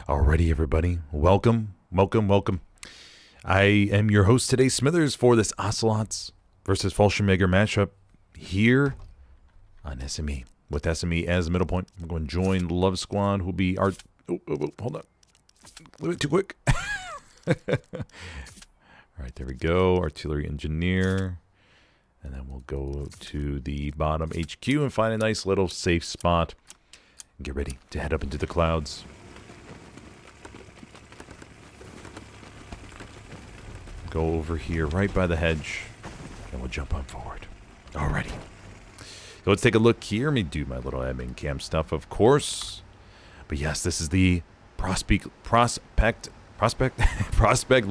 Alrighty, everybody. Welcome. I am your host today, Smithers, for this Ocelots versus Fallschirmjager matchup here on SME. With SME as the middle point, I'm going to join Love Squad, who will be our... hold on. A little bit too quick. Alright, there we go. Artillery engineer. And then we'll go to the bottom HQ and find a nice little safe spot. And get ready to head up into the clouds. Go over here right by the hedge, and we'll jump on forward. Alrighty. So let's take a look here. Let me do my little admin cam stuff, of course. But yes, this is the Prospect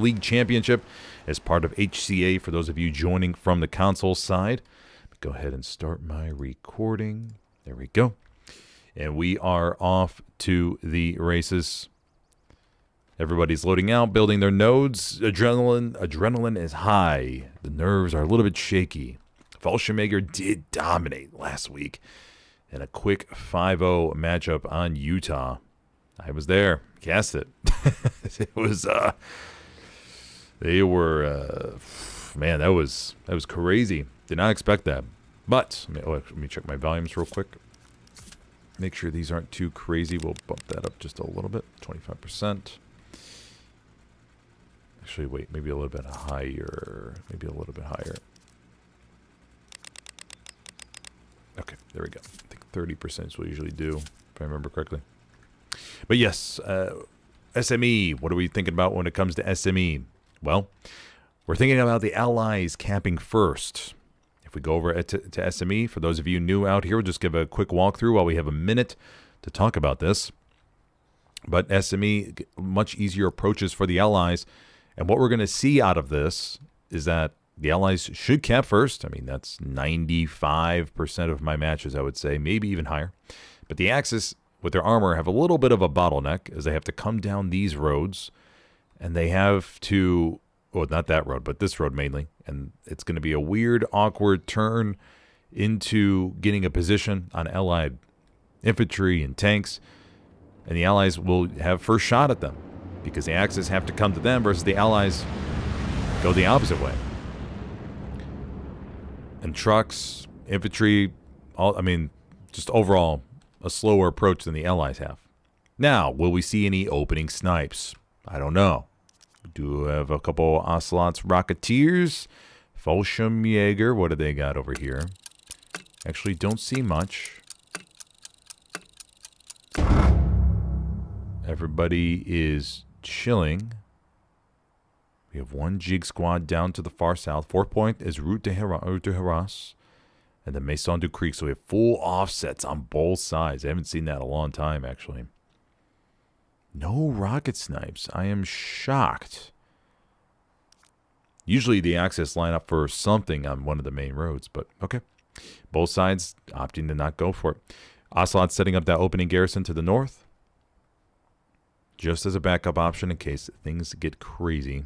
League Championship as part of HCA for those of you joining from the console side. Go ahead and start my recording. There we go. And we are off to the races. Everybody's loading out, building their nodes. Adrenaline is high. The nerves are a little bit shaky. Fallschirmjager did dominate last week in a quick 5-0 matchup on Utah. I was there. Cast it. It was, they were, man, that was crazy. Did not expect that. But, let me check my volumes real quick. Make sure these aren't too crazy. We'll bump that up just a little bit, 25%. Actually, wait, maybe a little bit higher. Maybe a little bit higher. Okay, there we go. I think 30% is what we usually do, if I remember correctly. But yes, SME, what are we thinking about when it comes to SME? Well, we're thinking about the allies camping first. If we go over to SME, for those of you new out here, we'll just give a quick walkthrough while we have a minute to talk about this. But SME, much easier approaches for the allies. And what we're going to see out of this is that the allies should camp first. I mean, that's 95% of my matches, I would say, maybe even higher. But the Axis, with their armor, have a little bit of a bottleneck, as they have to come down these roads, and they have to, well, not that road, but this road mainly, and it's going to be a weird, awkward turn into getting a position on Allied infantry and tanks, and the allies will have first shot at them, because the Axis have to come to them versus the allies go the opposite way. And trucks, infantry, just overall a slower approach than the allies have. Now, will we see any opening snipes? I don't know. We do have a couple Ocelots, Rocketeers, Fallschirmjager. What do they got over here? Actually, don't see much. Everybody is chilling. We have one Jig Squad down to the far south. 4th point is Route de Heraus. And the Maison du Creek. So we have full offsets on both sides. I haven't seen that in a long time, actually. No rocket snipes. I am shocked. Usually the Axis line up for something on one of the main roads. But, okay. Both sides opting to not go for it. Ocelot setting up that opening garrison to the north. Just as a backup option in case things get crazy.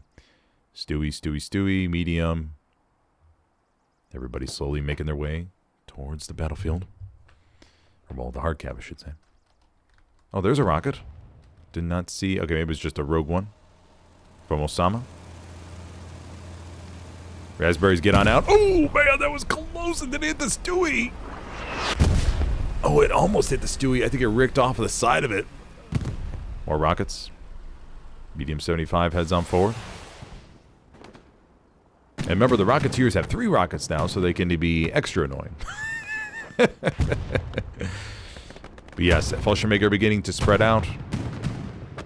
Stewie, medium. Everybody slowly making their way towards the battlefield. Or, well, the hard cap, I should say. Oh, there's a rocket. Did not see. Okay, maybe it's just a rogue one. From Osama. Raspberries get on out. Oh, man, that was close. And then it hit the Stewie. Oh, it almost hit the Stewie. I think it ricked off of the side of it. More rockets. Medium 75 heads on forward. And remember, the Rocketeers have 3 rockets now, so they can be extra annoying. But yes, Fallschirmjager beginning to spread out.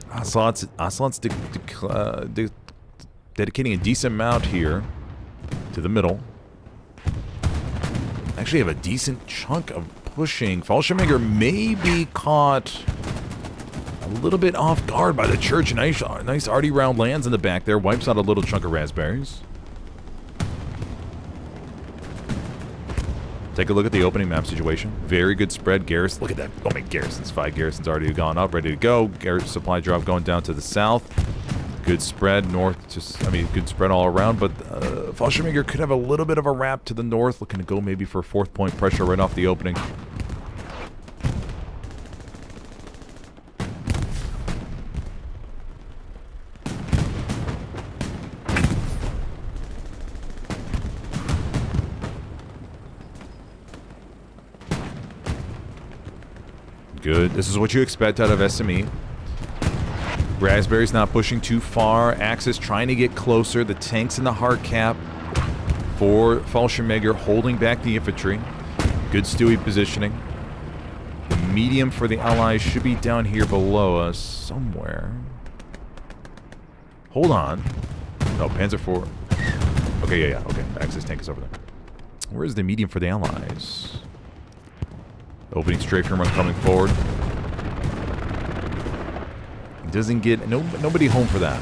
Ocelots dedicating a decent amount here to the middle. Actually have a decent chunk of pushing. Fallschirmjager may be caught a little bit off guard by the church. Nice arty round lands in the back there. Wipes out a little chunk of raspberries. Take a look at the opening map situation. Very good spread. Garrison, look at that. Oh my, Garrison's 5 Garrisons already gone up, ready to go. Garrison supply drop going down to the south. Good spread north to, good spread all around, but Fallschirmjager could have a little bit of a wrap to the north, looking to go maybe for 4th point pressure right off the opening. Good. This is what you expect out of SME. Raspberry's not pushing too far. Axis trying to get closer. The tank's in the hard cap for Fallschirmjager, holding back the infantry. Good Stewie positioning. The medium for the Allies should be down here below us somewhere. Hold on. No, Panzer IV. Okay, yeah. Okay, Axis tank is over there. Where's the medium for the Allies? Opening strafe run coming forward. Doesn't get nobody home for that.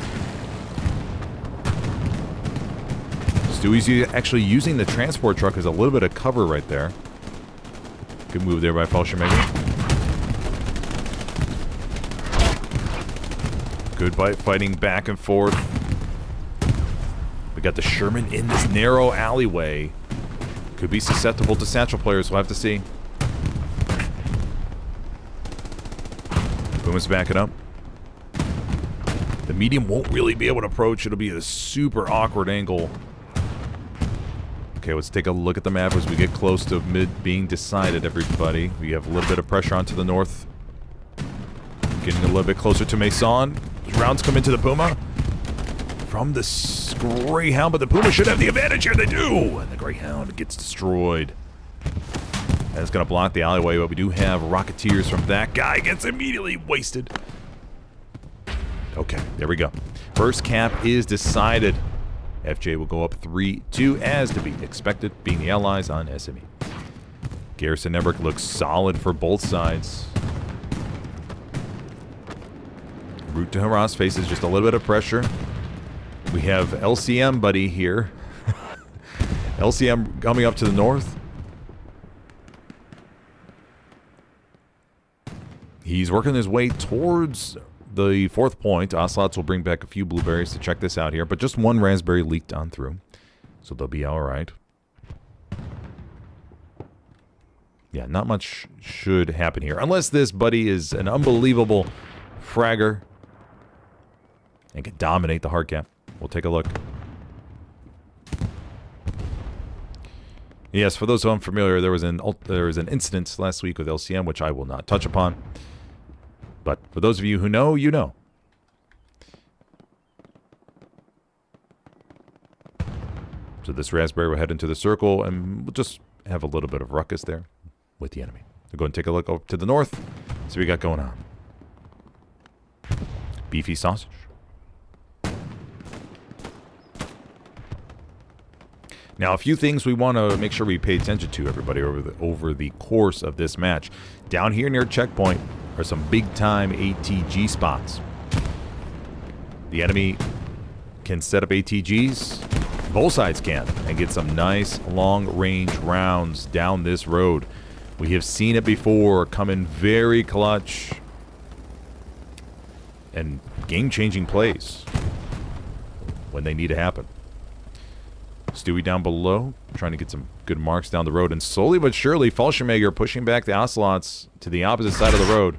Stewie's actually using the transport truck as a little bit of cover right there. Good move there by Fallschirmjager. Good fighting back and forth. We got the Sherman in this narrow alleyway. Could be susceptible to satchel players. We'll have to see. Boomer's backing up. The medium won't really be able to approach. It'll be a super awkward angle. Okay, let's take a look at the map as we get close to mid being decided, everybody. We have a little bit of pressure onto the north. Getting a little bit closer to Maison. Rounds come into the Puma. From the Greyhound, but the Puma should have the advantage here. They do! And the Greyhound gets destroyed. That's going to block the alleyway, but we do have Rocketeers from that guy. Gets immediately wasted. Okay, there we go. First cap is decided. FJ will go up 3-2 as to be expected, being the Allies on SME. Garrison network looks solid for both sides. Route to harass faces just a little bit of pressure. We have LCM buddy here. LCM coming up to the north. He's working his way towards the 4th point. Ocelots will bring back a few blueberries to check this out here, but just one raspberry leaked on through, so they'll be all right. Yeah, not much should happen here, unless this buddy is an unbelievable fragger and can dominate the hard cap. We'll take a look. Yes, for those who are unfamiliar, there was an incident last week with LCM, which I will not touch upon. But for those of you who know, you know. So this raspberry will head into the circle, and we'll just have a little bit of ruckus there with the enemy. We'll go and take a look over to the north. See what we got going on. Beefy sausage. Now, a few things we want to make sure we pay attention to, everybody, over the course of this match. Down here near checkpoint are some big-time ATG spots. The enemy can set up ATGs. Both sides can, and get some nice long-range rounds down this road. We have seen it before, come in very clutch and game-changing plays when they need to happen. Stewie down below, trying to get some good marks down the road. And slowly but surely, Fallschirmjager pushing back the Ocelots to the opposite side of the road.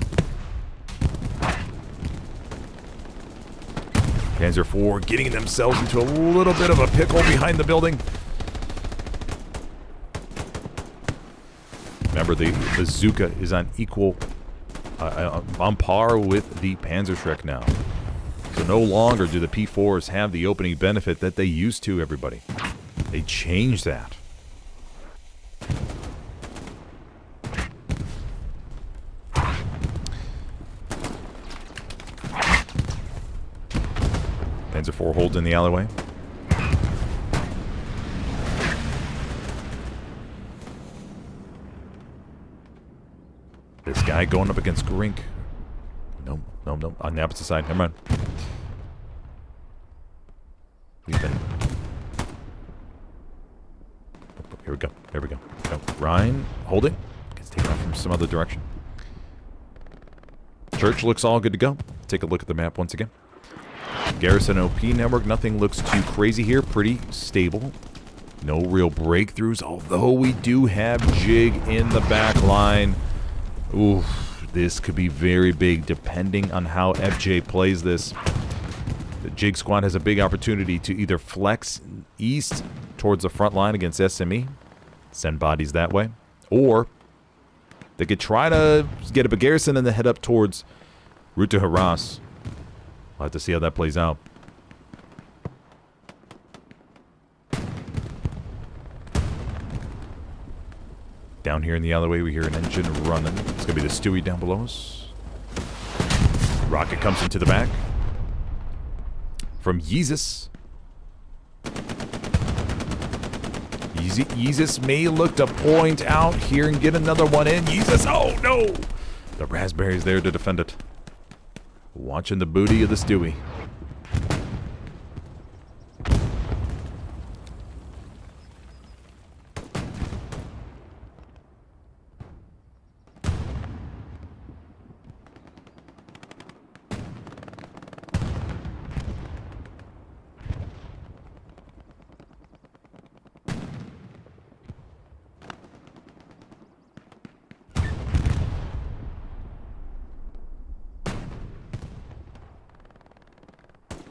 Panzer IV getting themselves into a little bit of a pickle behind the building. Remember, the bazooka is on on par with the Panzerschreck now. So no longer do the P4s have the opening benefit that they used to, everybody. They changed that. Panzer IV holds in the alleyway. This guy going up against Grink. No. On the opposite side. Never mind. We've been... Here we go. There we go. Ryan holding. Gets taken off from some other direction. Church looks all good to go. Take a look at the map once again. Garrison OP network. Nothing looks too crazy here. Pretty stable. No real breakthroughs, although we do have Jig in the back line. Oof, this could be very big depending on how FJ plays this. The Jig squad has a big opportunity to either flex east towards the front line against SME, send bodies that way, or They could try to get up a Garrison and then head up towards route to harass. We'll have to see how that plays out. Down here in the alleyway, we hear an engine running. It's going to be the Stewie down below us. Rocket comes into the back. From Yeezus. Yeezus may look to point out here and get another one in. Yeezus, oh no! The Raspberry's there to defend it. Watching the booty of the Stewie.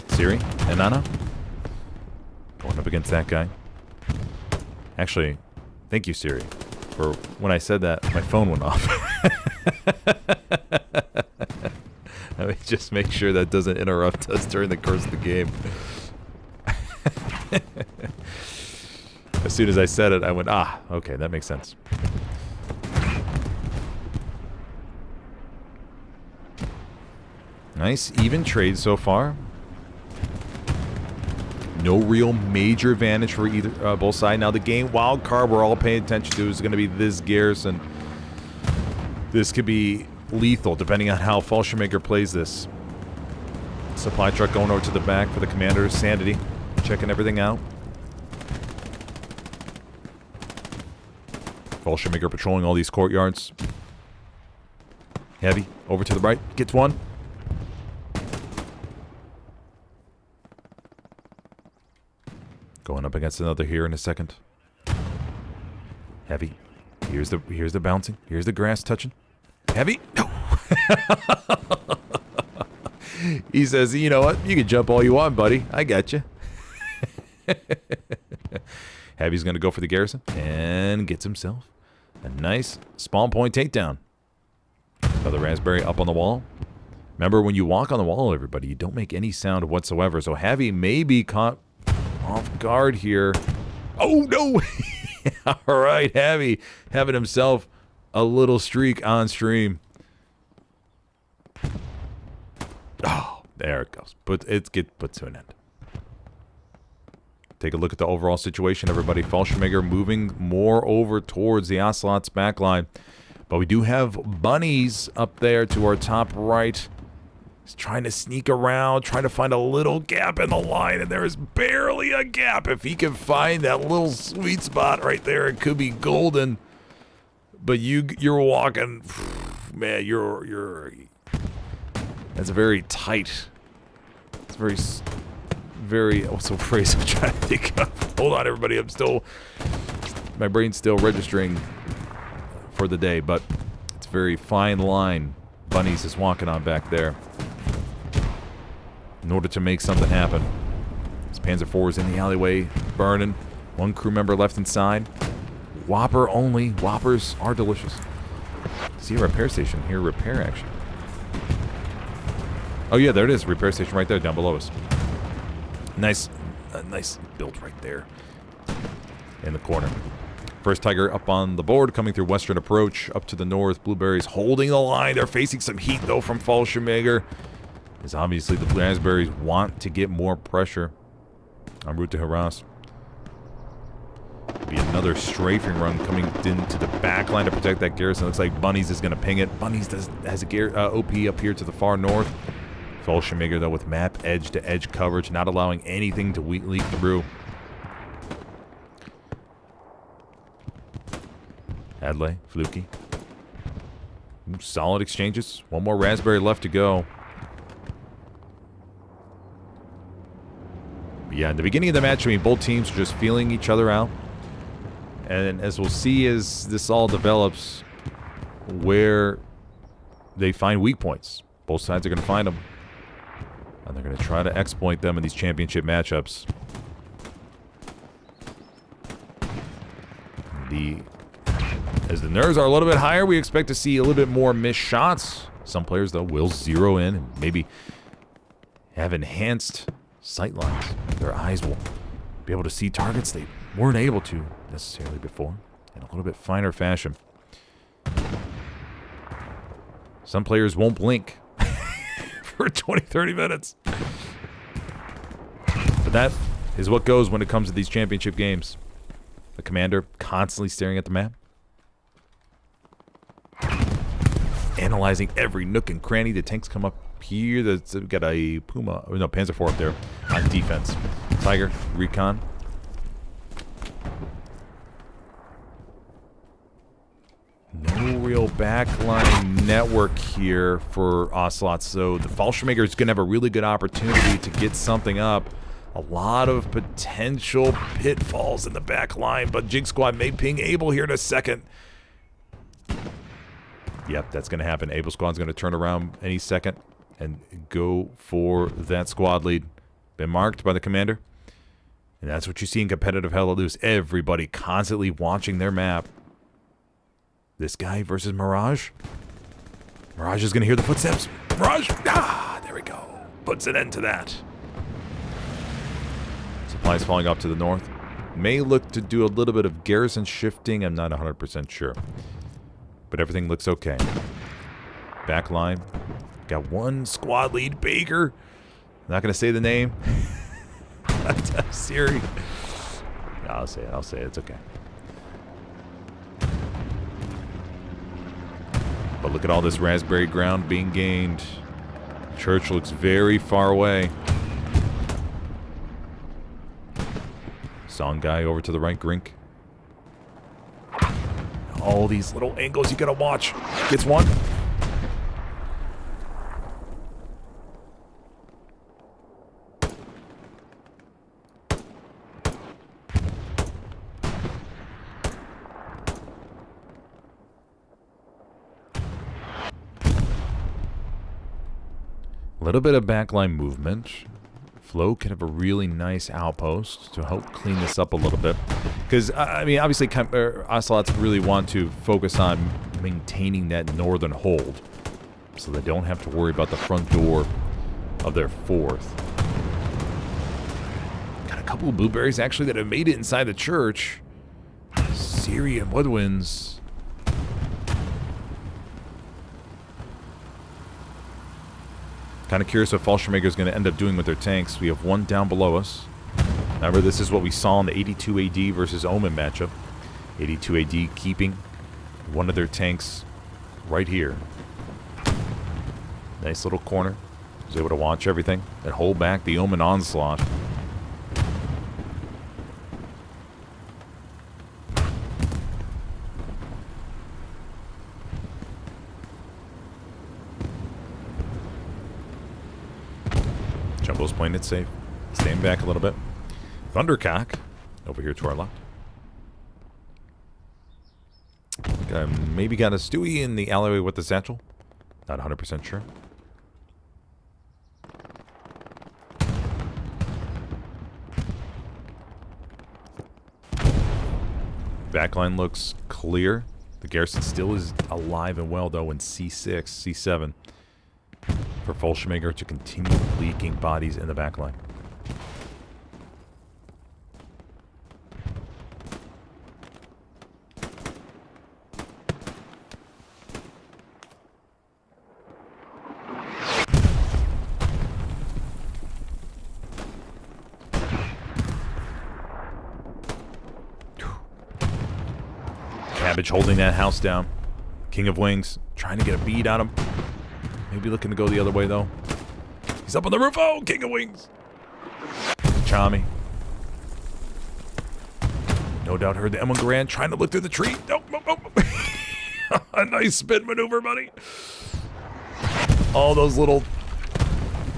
Siri and Nana going up against that guy. Actually, thank you, Siri, for when I said that, my phone went off. Let me just make sure that doesn't interrupt us during the course of the game. As soon as I said it, I went, ah, okay, that makes sense. Nice, even trade so far. No real major advantage for either both sides. Now the game wild card we're all paying attention to is going to be this Garrison. This could be lethal depending on how Fallschirmjager plays this. Supply truck going over to the back for the commander. Sanity, checking everything out. Fallschirmjager patrolling all these courtyards. Heavy over to the right, gets one. Going up against another here in a second. Heavy. Here's the bouncing. Here's the grass touching. Heavy. No. He says, you know what? You can jump all you want, buddy. I got you. Heavy's going to go for the Garrison and gets himself a nice spawn point takedown. Another Raspberry up on the wall. Remember, when you walk on the wall, everybody, you don't make any sound whatsoever. So Heavy may be caught off guard here. Oh, no. All right, Heavy having himself a little streak on stream. Oh, there it goes. It gets put to an end. Take a look at the overall situation, everybody. Fallschirmjager moving more over towards the Ocelots backline. But we do have bunnies up there to our top right. He's trying to sneak around, trying to find a little gap in the line, and there is barely a gap. If he can find that little sweet spot right there, it could be golden. But you're walking, man. That's very tight. It's very. What's the phrase I'm trying to think of? Hold on, everybody. My brain's still registering for the day, but it's a very fine line. Bunnies is walking on back there in order to make something happen. This Panzer IV is in the alleyway, burning. One crew member left inside. Whopper only. Whoppers are delicious. See a repair station here. Repair action. Oh yeah, there it is. Repair station right there, down below us. Nice build right there in the corner. First Tiger up on the board, coming through western approach, up to the north. Blueberries holding the line. They're facing some heat, though, from Fallschirmjager. As obviously the Raspberries want to get more pressure en route to harass. Be another strafing run coming into the back line to protect that Garrison. Looks like Bunnies is going to ping it. Bunnies has a OP up here to the far north. Fallschirmjager, though, with map edge-to-edge coverage, not allowing anything to leak through. Hadley, Fluky. Solid exchanges. One more Raspberry left to go. But yeah, in the beginning of the match, I mean, both teams are just feeling each other out. And as we'll see as this all develops, where they find weak points. Both sides are going to find them. And they're going to try to exploit them in these championship matchups. As the nerves are a little bit higher, we expect to see a little bit more missed shots. Some players, though, will zero in and maybe have enhanced sight lines. Their eyes will be able to see targets they weren't able to necessarily before in a little bit finer fashion. Some players won't blink for 20, 30 minutes. But that is what goes when it comes to these championship games. The commander constantly staring at the map, analyzing every nook and cranny. The tanks come up here. That's got a Puma, or no, Panzer IV up there on defense. Tiger, recon. No real backline network here for Ocelots, so the Fallschirmjager is going to have a really good opportunity to get something up. A lot of potential pitfalls in the back line, but Jig Squad may ping Able here in a second. Yep, that's going to happen. Able Squad's going to turn around any second and go for that squad lead. Been marked by the commander. And that's what you see in competitive Helios. Everybody constantly watching their map. This guy versus Mirage. Mirage is going to hear the footsteps. Mirage! Ah, there we go. Puts an end to that. Supplies falling off to the north. May look to do a little bit of garrison shifting. I'm not 100% sure. But everything looks okay. Back line. Got one squad lead. Baker. Not going to say the name. Siri. No, I'll say it. I'll say it. It's okay. But look at all this raspberry ground being gained. Church looks very far away. Song guy over to the right, Grink. All these little angles you gotta watch. Gets one. A little bit of backline movement. Flo can have a really nice outpost to help clean this up a little bit. Because, I mean, obviously, Ocelots really want to focus on maintaining that northern hold. So they don't have to worry about the front door of their fourth. Got a couple of blueberries, actually, that have made it inside the church. Syrian woodwinds. Kind of curious what Fallschirmjager is going to end up doing with their tanks. We have one down below us. Remember, this is what we saw in the 82 AD versus Omen matchup. 82 AD keeping one of their tanks right here. Nice little corner. Was able to watch everything and hold back the Omen onslaught. Jumbo's playing it safe. Staying back a little bit. Thundercock over here to our left. Maybe got a Stewie in the alleyway with the satchel. Not 100% sure. Backline looks clear. The Garrison still is alive and well, though, in C6, C7. For Fallschirmjager to continue leaking bodies in the backline. Cabbage holding that house down. King of Wings trying to get a bead on him. Maybe looking to go the other way, though. He's up on the roof. Oh, King of Wings. Chami. No doubt heard the M1 Garand trying to look through the tree. Nope, nope, nope. A nice spin maneuver, buddy. All those little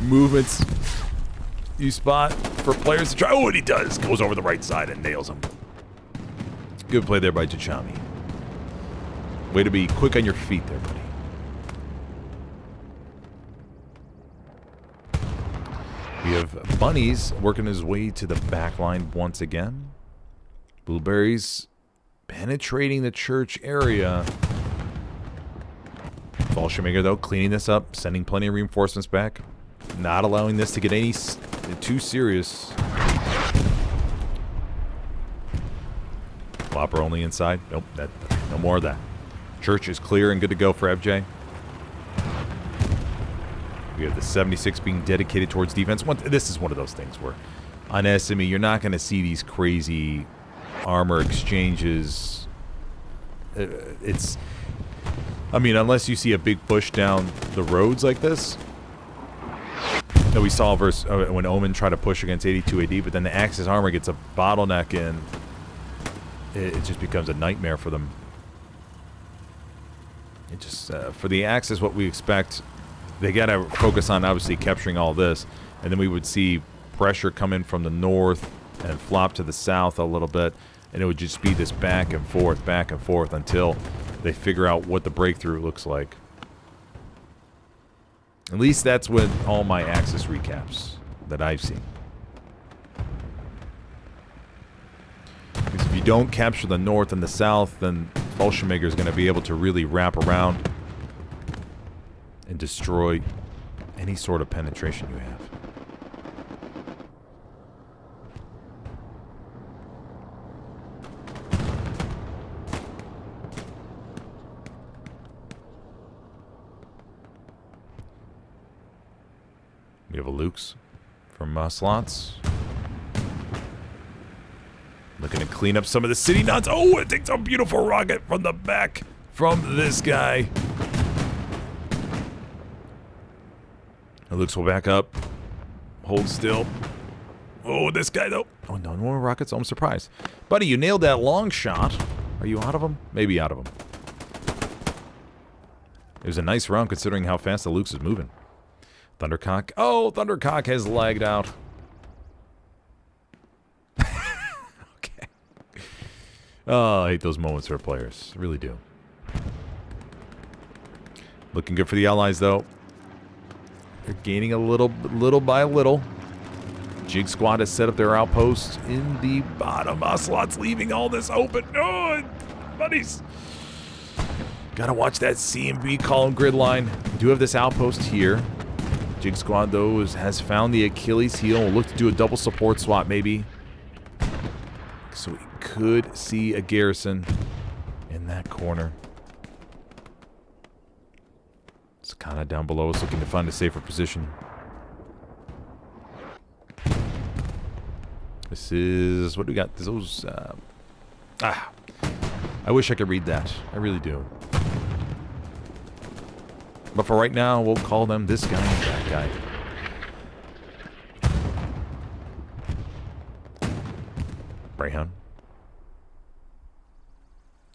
movements you spot for players to try. Oh, and he does. Goes over the right side and nails him. Good play there by Chami. Way to be quick on your feet there, buddy. We have Bunnies working his way to the back line once again. Blueberries penetrating the church area. Fallschirmjager, though, cleaning this up, sending plenty of reinforcements back. Not allowing this to get any too serious. Flopper only inside. Nope, no more of that. Church is clear and good to go for FJ. We have the 76 being dedicated towards defense. This is one of those things where on SME, you're not going to see these crazy armor exchanges. I mean, unless you see a big push down the roads like this. That we saw versus when Omen tried to push against 82 AD, but then the Axis armor gets a bottleneck in. It just becomes a nightmare for them. It just, for the Axis, what we expect, they got to focus on obviously capturing all this, and then we would see pressure come in from the north and flop to the south a little bit, and it would just be this back and forth until they figure out what the breakthrough looks like. At least that's with all my Axis recaps that I've seen. Because if you don't capture the north and the south, then Fallschirmjager is going to be able to really wrap around and destroy any sort of penetration you have. We have a Luke's from Ocelots. Looking to clean up some of the city nuts. Oh, it takes a beautiful rocket from the back from this guy. The Luke's will back up. Hold still. Oh, this guy, though. Oh, no more rockets. I'm surprised. Buddy, you nailed that long shot. Are you out of them? Maybe out of them. It was a nice round considering how fast the Luke's is moving. Thundercock. Oh, Thundercock has lagged out. Okay. Oh, I hate those moments for players. I really do. Looking good for the Allies, though. They're gaining a little by little. Jig Squad has set up their outpost in the bottom. Ocelots leaving all this open. Oh, buddies. Gotta watch that CMB column grid line. We do have this outpost here. Jig Squad, though, has found the Achilles heel. We'll look to do a double support swap, maybe. So we could see a Garrison in that corner. It's kind of down below us, looking to find a safer position. This is... what do we got? Those... I wish I could read that. I really do. But for right now, we'll call them this guy and that guy. Greyhound.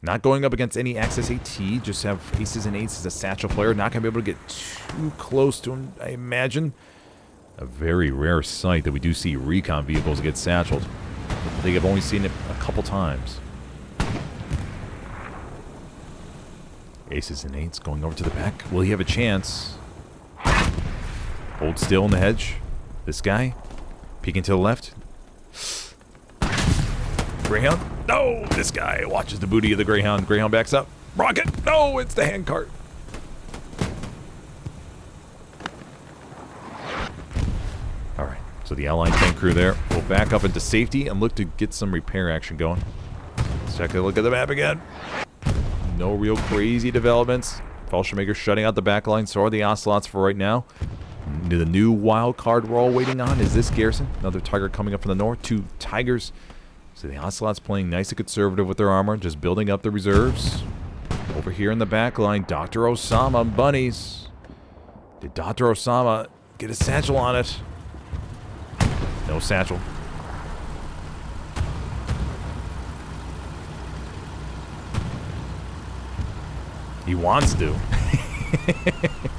Not going up against any Axis AT. Just have aces and eights as a satchel player. Not going to be able to get too close to him, I imagine. A very rare sight that we do see recon vehicles get satcheled. I think I've only seen it a couple times. Aces and eights going over to the back. Will he have a chance? Hold still in the hedge. This guy. Peeking to the left. Greyhound. No! This guy watches the booty of the Greyhound. Greyhound backs up. Rocket! No! It's the handcart. Alright. So the Allied tank crew there will back up into safety and look to get some repair action going. Let's take a look at the map again. No real crazy developments. Fallschirmjager shutting out the back line. So are the Ocelots for right now. The new wild card we're all waiting on is this Garrison. Another Tiger coming up from the north. Two Tigers. So the Ocelots playing nice and conservative with their armor. Just building up the reserves. Over here in the back line, Dr. Osama bunnies. Did Dr. Osama get a satchel on it? No satchel. He wants to.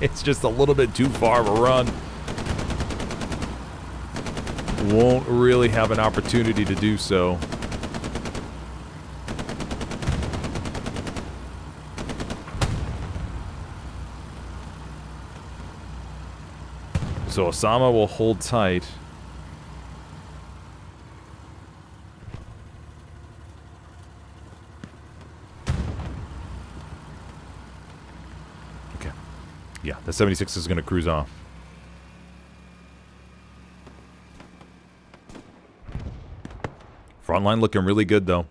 It's just a little bit too far of a run. Won't really have an opportunity to do so. So Osama will hold tight. the 76 is going to cruise off. Front line looking really good, though.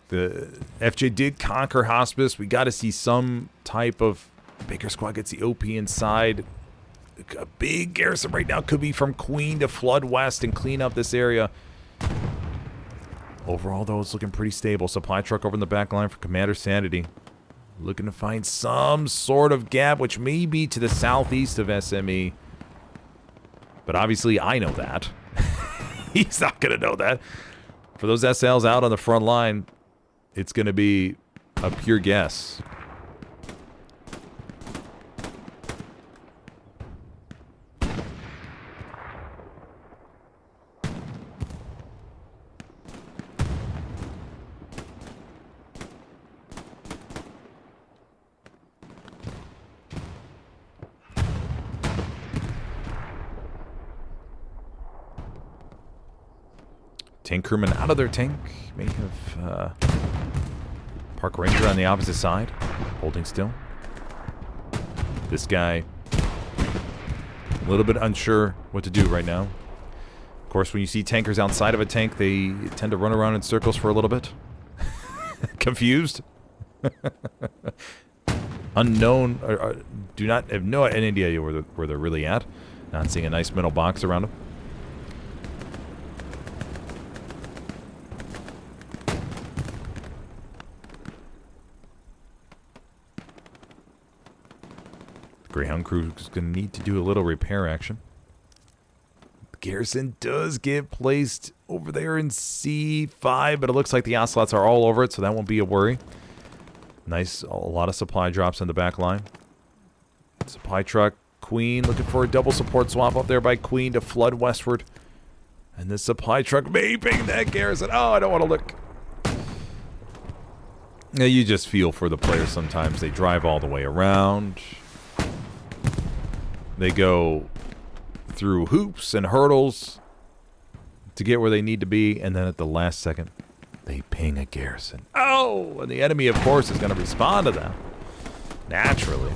The FJ did conquer Hospice. We got to see some type of... Baker Squad gets the OP inside. A big garrison right now could be from Queen to flood west and clean up this area. Overall, though, it's looking pretty stable. Supply truck over in the back line for Commander Sanity. Looking to find some sort of gap, which may be to the southeast of SME. But obviously, I know that. He's not going to know that. For those SLs out on the front line, it's going to be a pure guess. Tank crewman out of their tank. May have Park Ranger on the opposite side, holding still. This guy, a little bit unsure what to do right now. Of course, when you see tankers outside of a tank, they tend to run around in circles for a little bit. Confused. Unknown. Do not have no idea where they're really at. Not seeing a nice metal box around them. Greyhound crew is going to need to do a little repair action. Garrison does get placed over there in C5, but it looks like the Ocelots are all over it, so that won't be a worry. Nice, a lot of supply drops in the back line. Supply truck, Queen, looking for a double support swap up there by Queen to flood westward. And this supply truck may ping that Garrison. Oh, I don't want to look. Now, you just feel for the players sometimes. They drive all the way around. They go through hoops and hurdles to get where they need to be, and then at the last second, they ping a Garrison. Oh! And the enemy, of course, is going to respond to that. Naturally.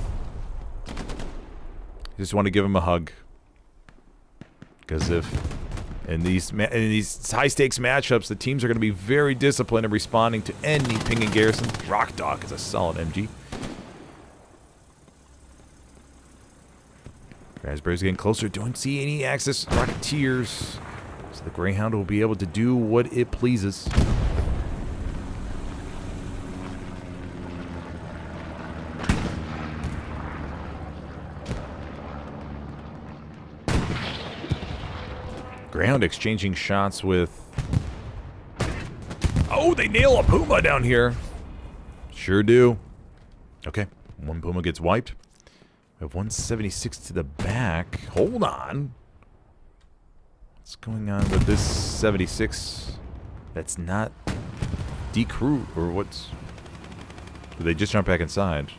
You just want to give him a hug. Because if in these high-stakes matchups, the teams are going to be very disciplined in responding to any pinging Garrison. Rock Dog is a solid MG. Raspberry's getting closer. Don't see any Axis Rocketeers. So the Greyhound will be able to do what it pleases. Greyhound exchanging shots with... Oh, they nail a Puma down here. Sure do. Okay, one Puma gets wiped. We have 176 to the back. Hold on. What's going on with this 76? That's not decrewed, or what's... Did they just jump back inside?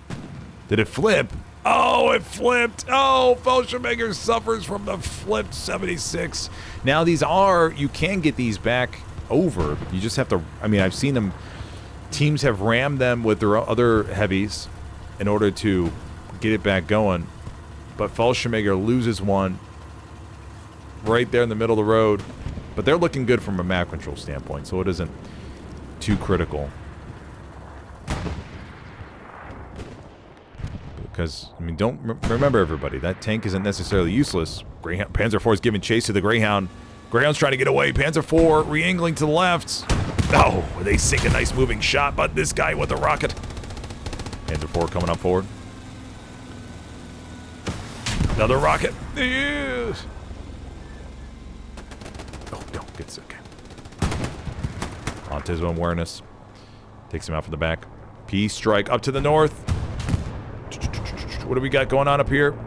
Did it flip? Oh, it flipped. Oh, Fallschirmjager suffers from the flipped 76. Now these are... You can get these back over. You just have to... I mean, I've seen them... Teams have rammed them with their other heavies in order to get it back going, but Fallschirmjager loses one right there in the middle of the road. But they're looking good from a map control standpoint, so it isn't too critical. Because, I mean, don't remember, everybody, that tank isn't necessarily useless. Greyhound, Panzer IV is giving chase to the Greyhound. Greyhound's trying to get away. Panzer IV re-angling to the left. Oh, they sink a nice moving shot, but this guy with the rocket. Panzer IV coming up forward. Another rocket. Yes. Oh, no. Gets okay. Autism awareness. Takes him out from the back. Peace strike up to the north. What do we got going on up here?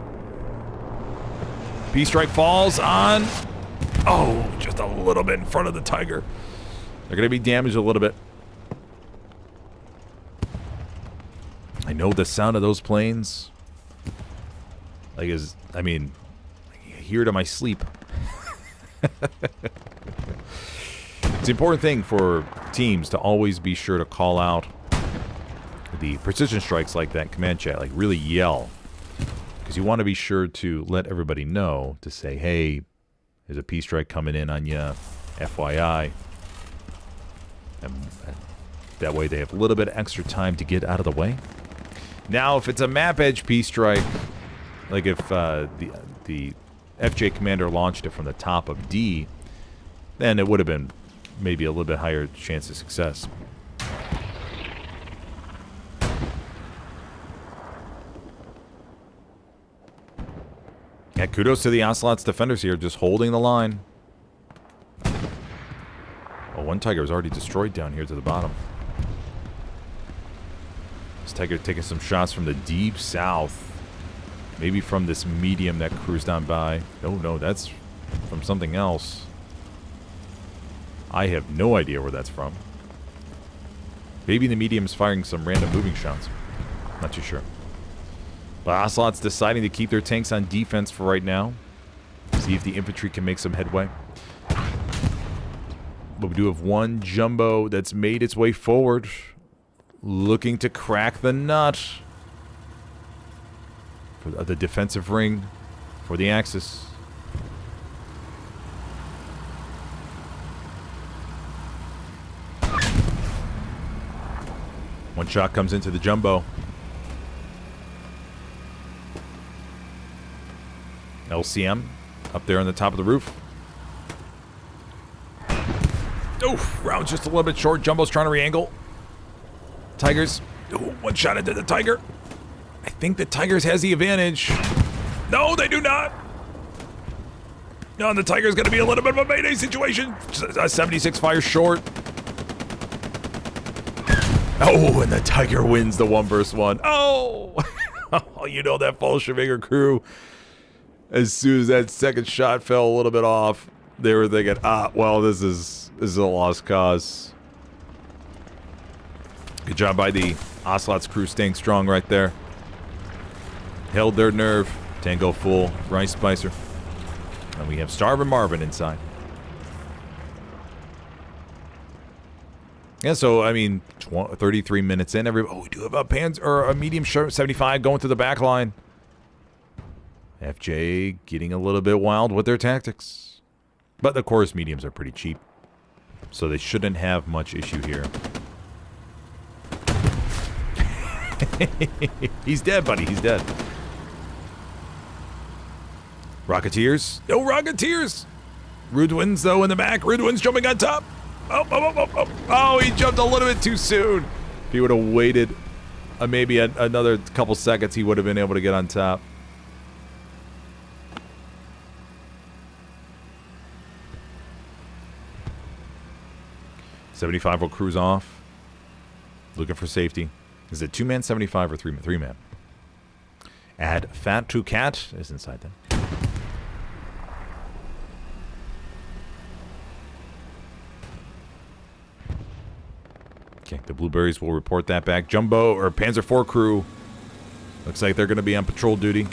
Peace strike falls on. Oh, just a little bit in front of the Tiger. They're going to be damaged a little bit. I know the sound of those planes. Like, I mean, I hear it in my sleep. It's an important thing for teams to always be sure to call out the precision strikes like that in command chat. Like, really yell. Because you want to be sure to let everybody know to say, hey, there's a P strike coming in on you, FYI. And that way they have a little bit of extra time to get out of the way. Now, if it's a map edge P strike, like if the FJ commander launched it from the top of D, then it would have been maybe a little bit higher chance of success. Yeah, kudos to the Ocelots defenders here, just holding the line. Well, one Tiger was already destroyed down here to the bottom. This Tiger taking some shots from the deep south. Maybe from this medium that cruised on by. Oh, no, that's from something else. I have no idea where that's from. Maybe the medium's firing some random moving shots. Not too sure. But Ocelots deciding to keep their tanks on defense for right now. See if the infantry can make some headway. But we do have one jumbo that's made its way forward. Looking to crack the nut. For the defensive ring. For the Axis. One shot comes into the jumbo. LCM up there on the top of the roof. Oof, round's just a little bit short. Jumbo's trying to re-angle. Tigers. Ooh, one shot into the Tiger. I think the Tigers has the advantage. No, they do not. No, and the Tiger's going to be a little bit of a mayday situation. 76 fires short. Oh, and the Tiger wins the 1 versus 1. Oh! Oh, you know that Fallschirmjager crew. As soon as that second shot fell a little bit off, they were thinking, well, this is a lost cause. Good job by the Ocelots crew staying strong right there. Held their nerve. Tango full. Rice Spicer. And we have Starvin' Marvin inside. Yeah, so, I mean, 33 minutes in. We do have a medium 75 going to the back line. FJ getting a little bit wild with their tactics. But the chorus mediums are pretty cheap. So they shouldn't have much issue here. He's dead, buddy. He's dead. Rocketeers. No Rocketeers. Rudwin's, though, in the back. Rudwin's jumping on top. Oh, he jumped a little bit too soon. If he would have waited maybe another couple seconds, he would have been able to get on top. .75 will cruise off. Looking for safety. Is it 2-man 75 or 3-man? Add Fat to Cat is inside them. Okay, the Blueberries will report that back. Jumbo or Panzer IV crew. Looks like they're going to be on patrol duty.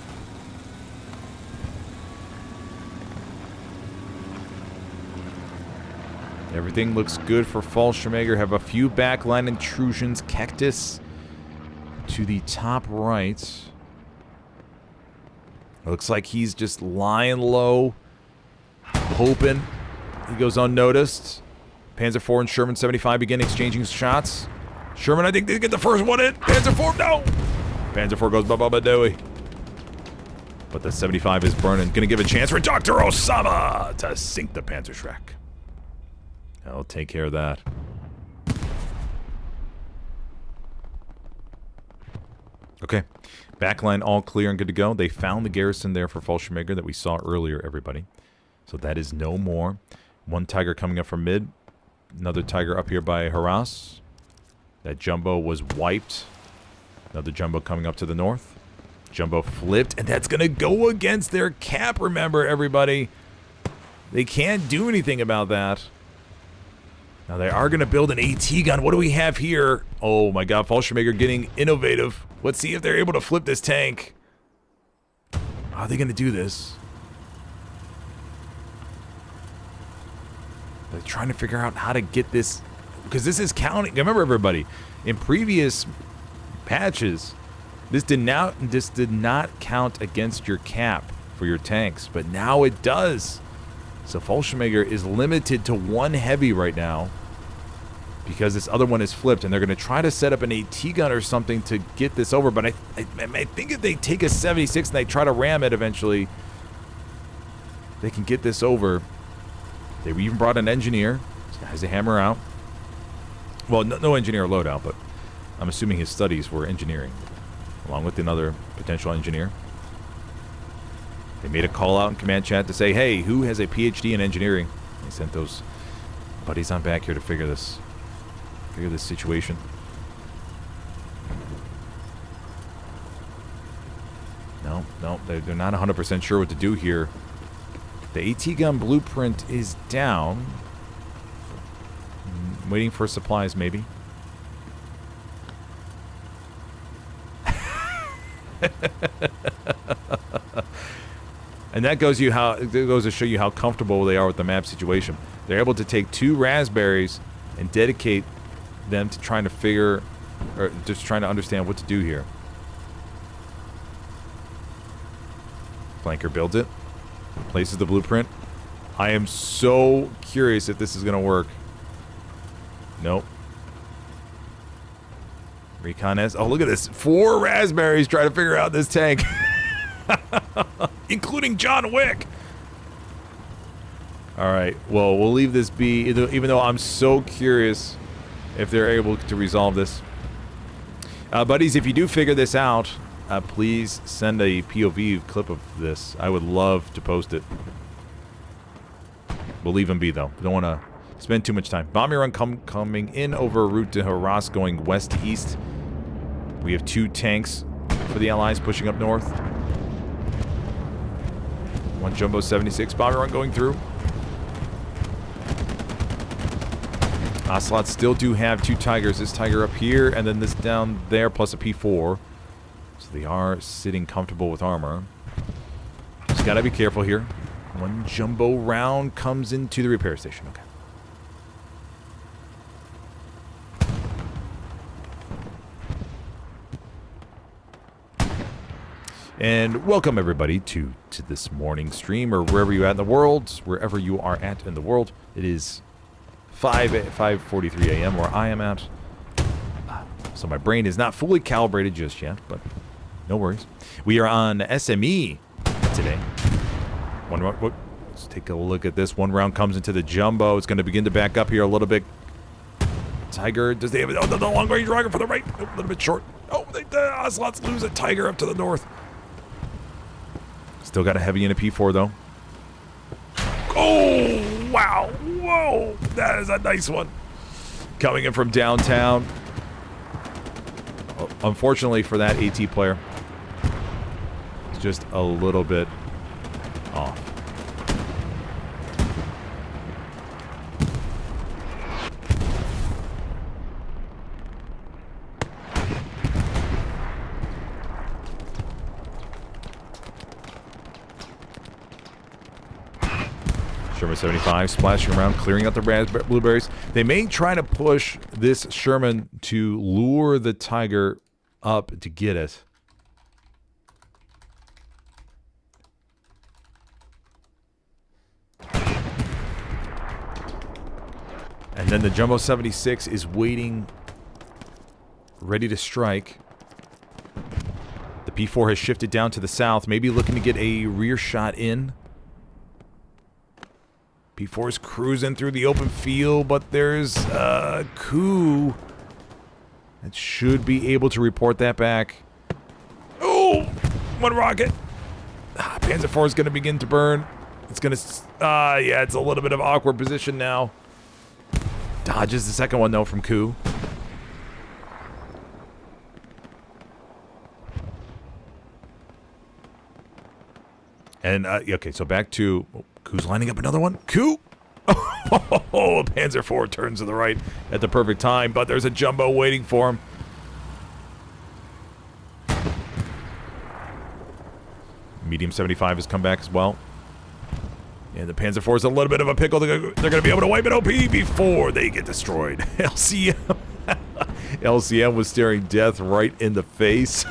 Everything looks good for Fallschirmjager. Have a few backline intrusions. Cactus to the top right. Looks like he's just lying low, hoping he goes unnoticed. Panzer IV and Sherman 75 begin exchanging shots. Sherman, I think they get the first one in. Panzer IV, no! Panzer IV goes ba-ba-ba-dooey. But the 75 is burning. Gonna give a chance for Dr. Osama to sink the Panzer Shrek. I'll take care of that. Okay. Backline all clear and good to go. They found the garrison there for Fallschirmjager that we saw earlier, everybody. So that is no more. One Tiger coming up from mid. Another Tiger up here by Harass. That Jumbo was wiped. Another Jumbo coming up to the north. Jumbo flipped, and that's going to go against their cap, remember, everybody. They can't do anything about that. Now, they are going to build an AT gun. What do we have here? Oh, my God. Fallschirmjager getting innovative. Let's see if they're able to flip this tank. How are they going to do this? They're trying to figure out how to get this. Because this is counting. Remember, everybody, in previous patches, This did not count against your cap for your tanks, but now it does. So Falmeagger is limited to 1 heavy right now because this other one is flipped, and they're going to try to set up an AT gun or something to get this over. But I think if they take a 76 and they try to ram it eventually, they can get this over. They even brought an engineer. This guy has a hammer out. Well, no engineer loadout, but I'm assuming his studies were engineering, along with another potential engineer. They made a call out in command chat to say, hey, who has a PhD in engineering? They sent those buddies on back here to figure this situation. No, they're not 100% sure what to do here. The AT gun blueprint is down. Waiting for supplies, maybe. And that goes to show you how comfortable they are with the map situation. They're able to take 2 raspberries and dedicate them to trying to understand what to do here. Flanker builds it, places the blueprint. I am so curious if this is going to work. Nope. Recon has... Oh, look at this. 4 raspberries trying to figure out this tank. Including John Wick. Alright, well, we'll leave this be, even though I'm so curious if they're able to resolve this. Buddies, if you do figure this out, please send a POV clip of this. I would love to post it. We'll leave them be, though. Don't want to spend too much time. Bombing run coming in over a route to harass going west to east. We have 2 tanks for the Allies pushing up north. 1 Jumbo 76 bombing run going through. Ocelots still do have 2 Tigers. This Tiger up here and then this down there plus a P4. So they are sitting comfortable with armor. Just gotta be careful here. 1 Jumbo round comes into the repair station. Okay. And welcome everybody to this morning stream, or wherever you're at in the world, wherever you are at in the world. It is 5:43 a.m. where I am at. So my brain is not fully calibrated just yet, but no worries. We are on SME today. Let's take a look at this. 1 round comes into the Jumbo. It's going to begin to back up here a little bit. Tiger, does they have the long range rocket for the right? A little bit short. Oh, the Ocelots lose a Tiger up to the north. Still got a heavy and a P4 though. Oh, wow. Whoa. That is a nice one. Coming in from downtown. Unfortunately for that AT player, it's just a little bit off. Sherman 75 splashing around, clearing out the blueberries. They may try to push this Sherman to lure the Tiger up to get it. And then the Jumbo 76 is waiting, ready to strike. The P4 has shifted down to the south, maybe looking to get a rear shot in. P4 is cruising through the open field, but there's a coup that should be able to report that back. Oh, 1 rocket. Panzer IV is going to begin to burn. It's going to, yeah, it's a little bit of awkward position now. Dodges the second one, though, from coup. And, okay, so back to... Coup's lining up another one. Coup! Oh, Panzer IV turns to the right at the perfect time, but there's a Jumbo waiting for him. Medium 75 has come back as well. And the Panzer IV is a little bit of a pickle. They're going to be able to wipe it OP before they get destroyed. LCM. LCM was staring death right in the face.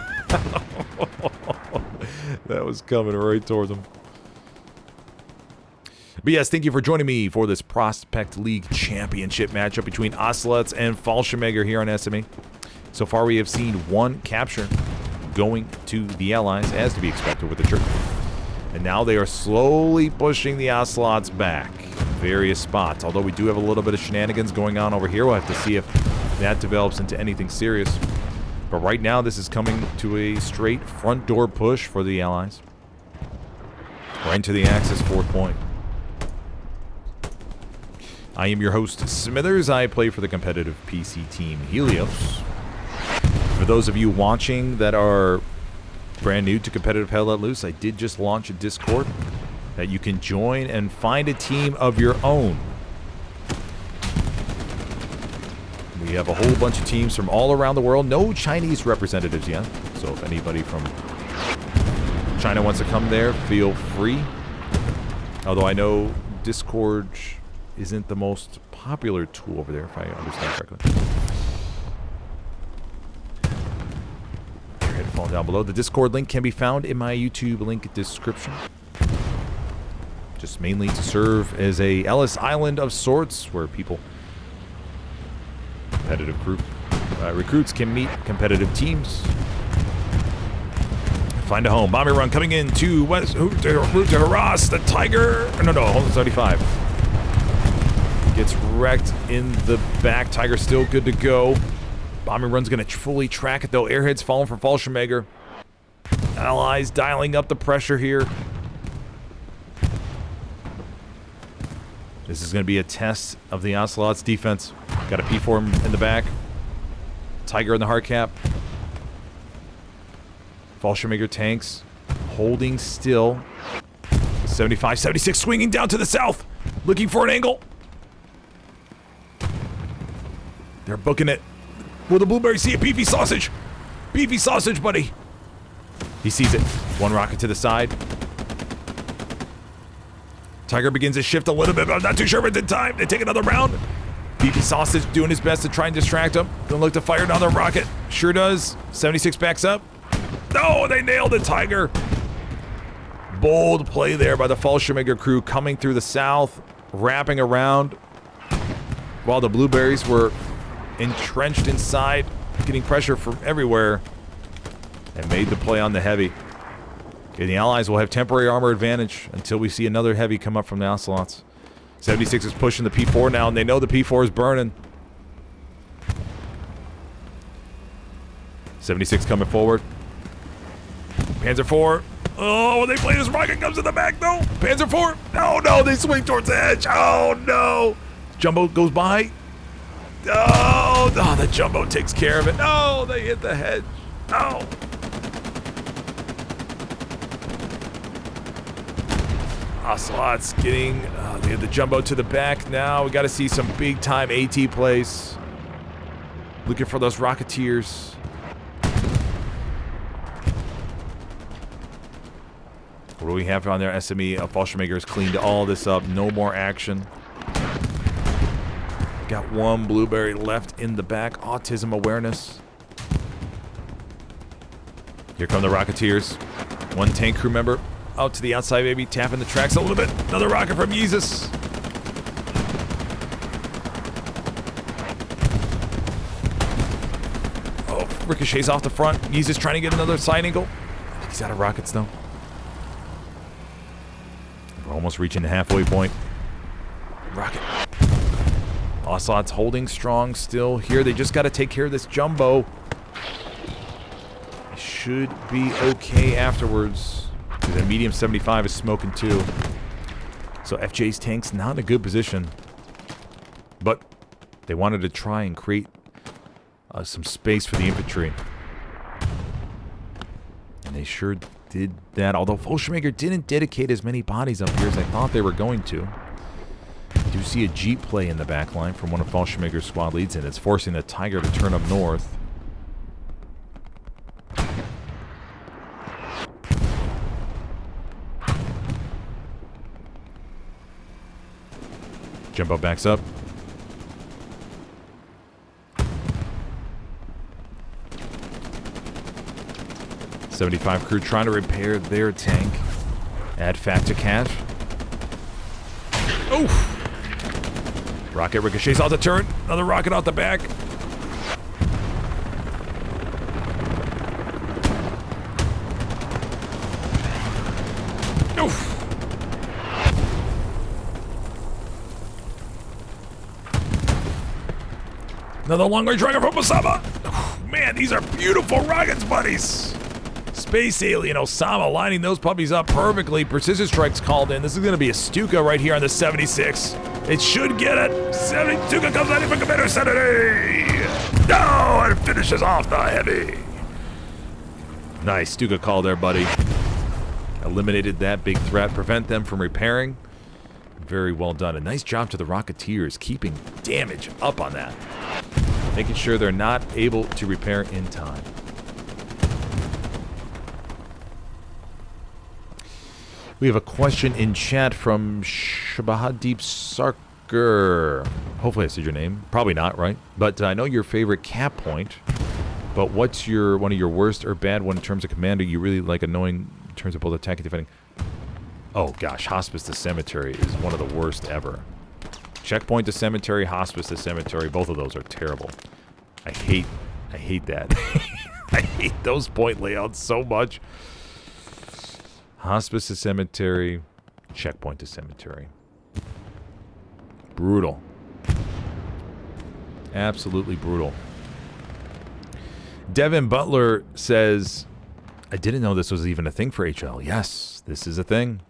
That was coming right towards him. But yes, thank you for joining me for this Prospect League Championship matchup between Ocelots and Fallschirmjager here on SME. So far, we have seen one capture going to the Allies, as to be expected with the church. And now they are slowly pushing the Ocelots back various spots. Although we do have a little bit of shenanigans going on over here. We'll have to see if that develops into anything serious. But right now, this is coming to a straight front door push for the Allies. Right into the Axis 4th point. I am your host, Smithers. I play for the competitive PC team Helios. For those of you watching that are brand new to competitive Hell Let Loose, I did just launch a Discord that you can join and find a team of your own. We have a whole bunch of teams from all around the world. No Chinese representatives yet. So if anybody from China wants to come there, feel free. Although I know Discord isn't the most popular tool over there, if I understand correctly. Your headphone down below. The Discord link can be found in my YouTube link description. Just mainly to serve as a Ellis Island of sorts, where people, competitive group recruits can meet competitive teams. Find a home. Bombing run coming in to West route to harass the Tiger. No, hold on, 75. Gets wrecked in the back. Tiger still good to go. Bombing run's going to fully track it, though. Airheads falling for Fallschirmjager. Allies dialing up the pressure here. This is going to be a test of the Ocelot's defense. Got a P4 in the back. Tiger in the hard cap. Fallschirmjager tanks holding still. 75, 76 swinging down to the south. Looking for an angle. They're booking it. Will the Blueberry see a beefy sausage? Beefy sausage, buddy. He sees it. One rocket to the side. Tiger begins to shift a little bit, but I'm not too sure if it's in time. They take another round. Beefy sausage doing his best to try and distract him. Gonna look to fire another rocket. Sure does. 76 backs up. No, they nailed the Tiger. Bold play there by the Fallschirmjager crew coming through the south, wrapping around while the Blueberries were entrenched inside, getting pressure from everywhere, and made the play on the heavy. Okay, the Allies will have temporary armor advantage until we see another heavy come up from the Ocelots. 76 is pushing the P4 now, and they know the P4 is burning. 76 coming forward. Panzer 4. Oh, when they play this rocket comes in the back, though. Panzer 4. No, they swing towards the edge. Oh, no. Jumbo goes by. Oh, the Jumbo takes care of it. No, they hit the hedge. No. Ocelots getting they have the Jumbo to the back now. We got to see some big time AT plays. Looking for those Rocketeers. What do we have on there? SME. Fallschirmjager has cleaned all this up. No more action. Got one Blueberry left in the back. Autism awareness. Here come the Rocketeers. One tank crew member out to the outside, maybe tapping the tracks a little bit. Another rocket from Yeezus. Oh, ricochets off the front. Yeezus trying to get another side angle. He's out of rockets though. We're almost reaching the halfway point. Rocket. Ocelots holding strong still here. They just got to take care of this Jumbo. Should be okay afterwards. The medium 75 is smoking too. So FJ's tank's not in a good position. But they wanted to try and create some space for the infantry. And they sure did that. Although Fallschirmjager didn't dedicate as many bodies up here as I thought they were going to. I do see a Jeep play in the back line from one of Fallschirmjager's squad leads, and it's forcing the Tiger to turn up north. Jumbo backs up. 75 crew trying to repair their tank. Add fact to cash. Oof! Rocket ricochets off the turret. Another rocket out the back. Oof! Another long-range rocket from Osama. Man, these are beautiful rockets, buddies. Space alien Osama lining those puppies up perfectly. Precision strikes called in. This is going to be a Stuka right here on the 76. It should get it. Stuka comes out for Commander Saturday. No, and finishes off the heavy. Nice Stuka call there, buddy. Eliminated that big threat. Prevent them from repairing. Very well done. A nice job to the Rocketeers keeping damage up on that. Making sure they're not able to repair in time. We have a question in chat from Shabahadeep Sarkar. Hopefully I said your name. Probably not, right? But I know your favorite cap point. But what's one of your worst or bad one in terms of commander you really like annoying in terms of both attacking and defending? Oh gosh, Hospice to Cemetery is one of the worst ever. Checkpoint to Cemetery, Hospice to Cemetery, both of those are terrible. I hate that. I hate those point layouts so much. Hospice to Cemetery, Checkpoint to Cemetery. Brutal. Absolutely brutal. Devin Butler says, I didn't know this was even a thing for HL. Yes, this is a thing.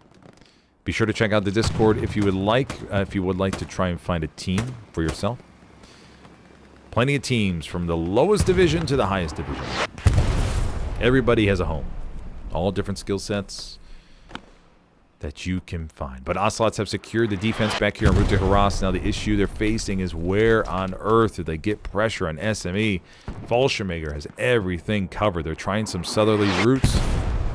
Be sure to check out the Discord if you would like to try and find a team for yourself. Plenty of teams from the lowest division to the highest division. Everybody has a home. All different skill sets that you can find. But Ocelots have secured the defense back here on Route to Haras. Now the issue they're facing is where on earth do they get pressure on SME? Fallschirmjager has everything covered. They're trying some southerly routes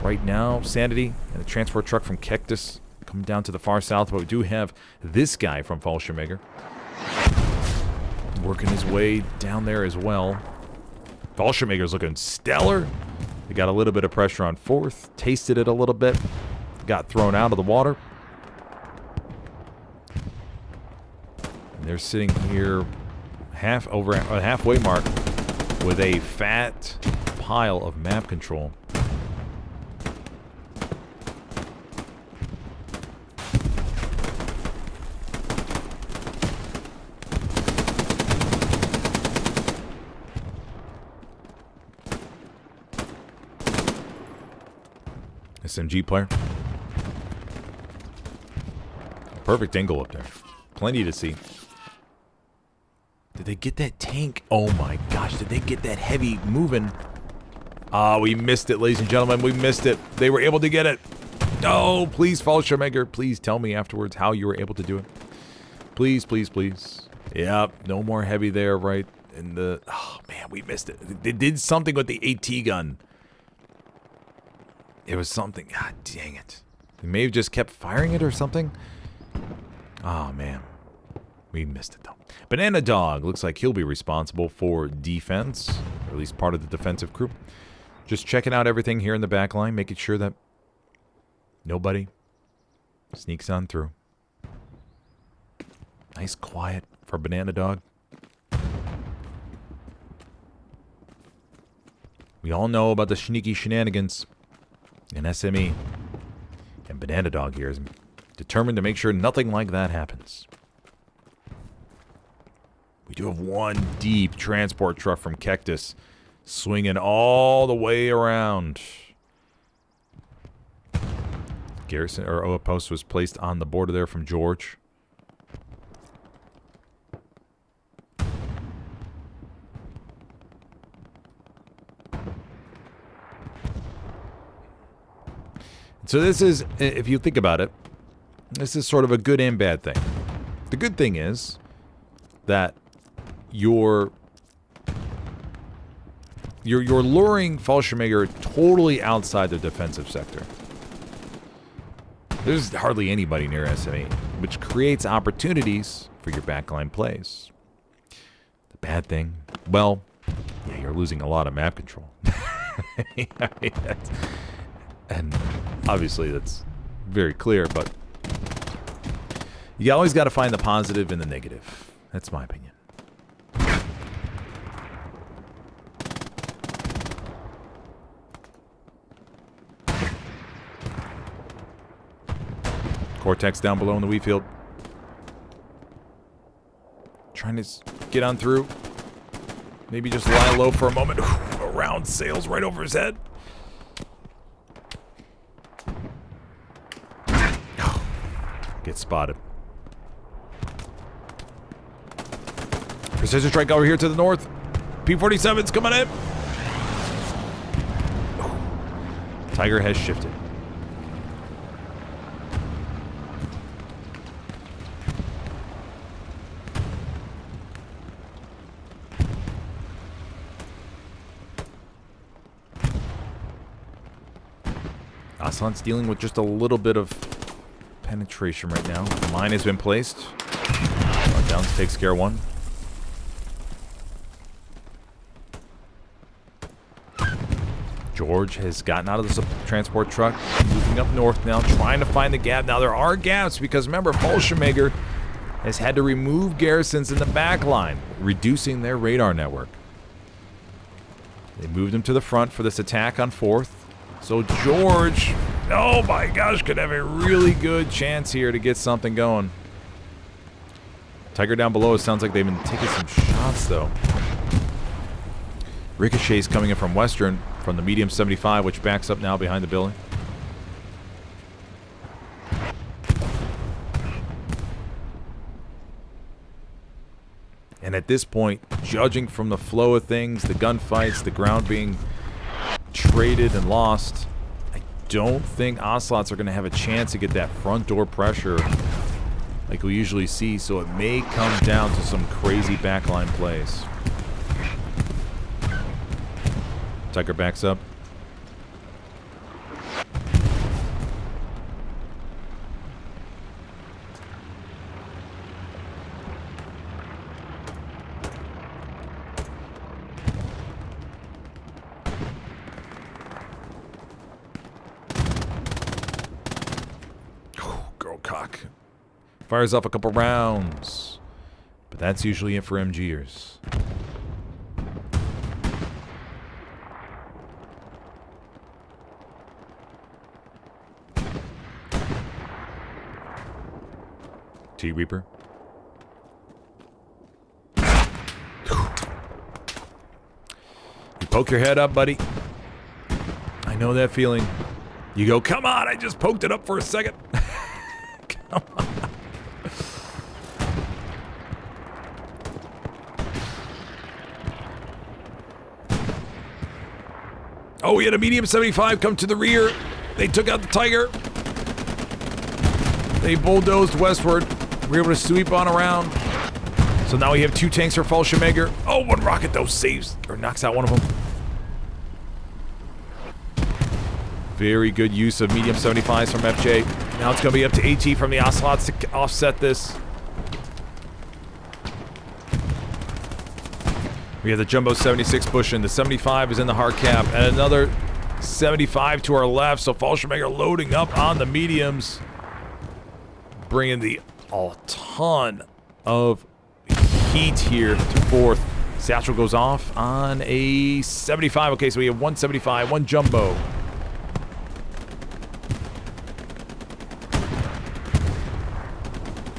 right now. Sanity and a transport truck from Cactus coming down to the far south. But we do have this guy from Fallschirmjager working his way down there as well. Fallschirmjager's looking stellar. They got a little bit of pressure on 4th. Tasted it a little bit. Got thrown out of the water. And they're sitting here over a halfway mark with a fat pile of map control. SMG player. Perfect angle up there. Plenty to see. Did they get that tank? Oh my gosh, did they get that heavy moving? We missed it, ladies and gentlemen. We missed it. They were able to get it. Oh, please, Fallschirmjager, please tell me afterwards how you were able to do it. Please, please, please. Yep, no more heavy there, right? In the... Oh, man, we missed it. They did something with the AT gun. It was something... God dang it. They may have just kept firing it or something. Oh, man. We missed it, though. Banana Dog looks like he'll be responsible for defense, or at least part of the defensive crew. Just checking out everything here in the back line, making sure that nobody sneaks on through. Nice quiet for Banana Dog. We all know about the sneaky shenanigans in SME. And Banana Dog here is determined to make sure nothing like that happens. We do have one deep transport truck from Cactus swinging all the way around. Garrison, or outpost, was placed on the border there from George. So this is, if you think about it, this is sort of a good and bad thing. The good thing is that you're luring Fallschirmjager totally outside the defensive sector. There's hardly anybody near SME, which creates opportunities for your backline plays. The bad thing, well, yeah, you're losing a lot of map control. And obviously that's very clear, but you always got to find the positive in the negative. That's my opinion. Cortex down below in the wheat field. Trying to get on through. Maybe just lie low for a moment. A round sails right over his head. Get spotted. Precision strike over here to the north. P-47's coming in. Tiger has shifted. Ocelots dealing with just a little bit of penetration right now. The mine has been placed. Downs takes care of one. George has gotten out of the transport truck, moving up north now, trying to find the gap. Now there are gaps because remember, Fallschirmjager has had to remove garrisons in the back line, reducing their radar network. They moved him to the front for this attack on 4th. So George, oh my gosh, could have a really good chance here to get something going. Tiger down below, it sounds like they've been taking some shots though. Ricochet's coming in from Western, from the medium 75, which backs up now behind the building. And at this point, judging from the flow of things, the gunfights, the ground being traded and lost, I don't think Ocelots are going to have a chance to get that front door pressure like we usually see, so it may come down to some crazy backline plays. Tiger backs up. Cock. Fires off a couple rounds. But that's usually it for MGers. T-Reaper. You poke your head up, buddy. I know that feeling. You go, come on, I just poked it up for a second. Come on. Oh, we had a medium 75 come to the rear. They took out the Tiger. They bulldozed westward. We were able to sweep on around. So now we have 2 tanks for Fallschirmjager. Oh, one rocket though saves or knocks out one of them. Very good use of medium 75s from FJ. Now it's going to be up to AT from the Ocelots to offset this. We have the Jumbo 76 pushing. The 75 is in the hard cap. And another 75 to our left. So Fallschirmjager loading up on the mediums. Bringing a ton of heat here to 4th. Satchel goes off on a 75. Okay, so we have 175, 1 Jumbo.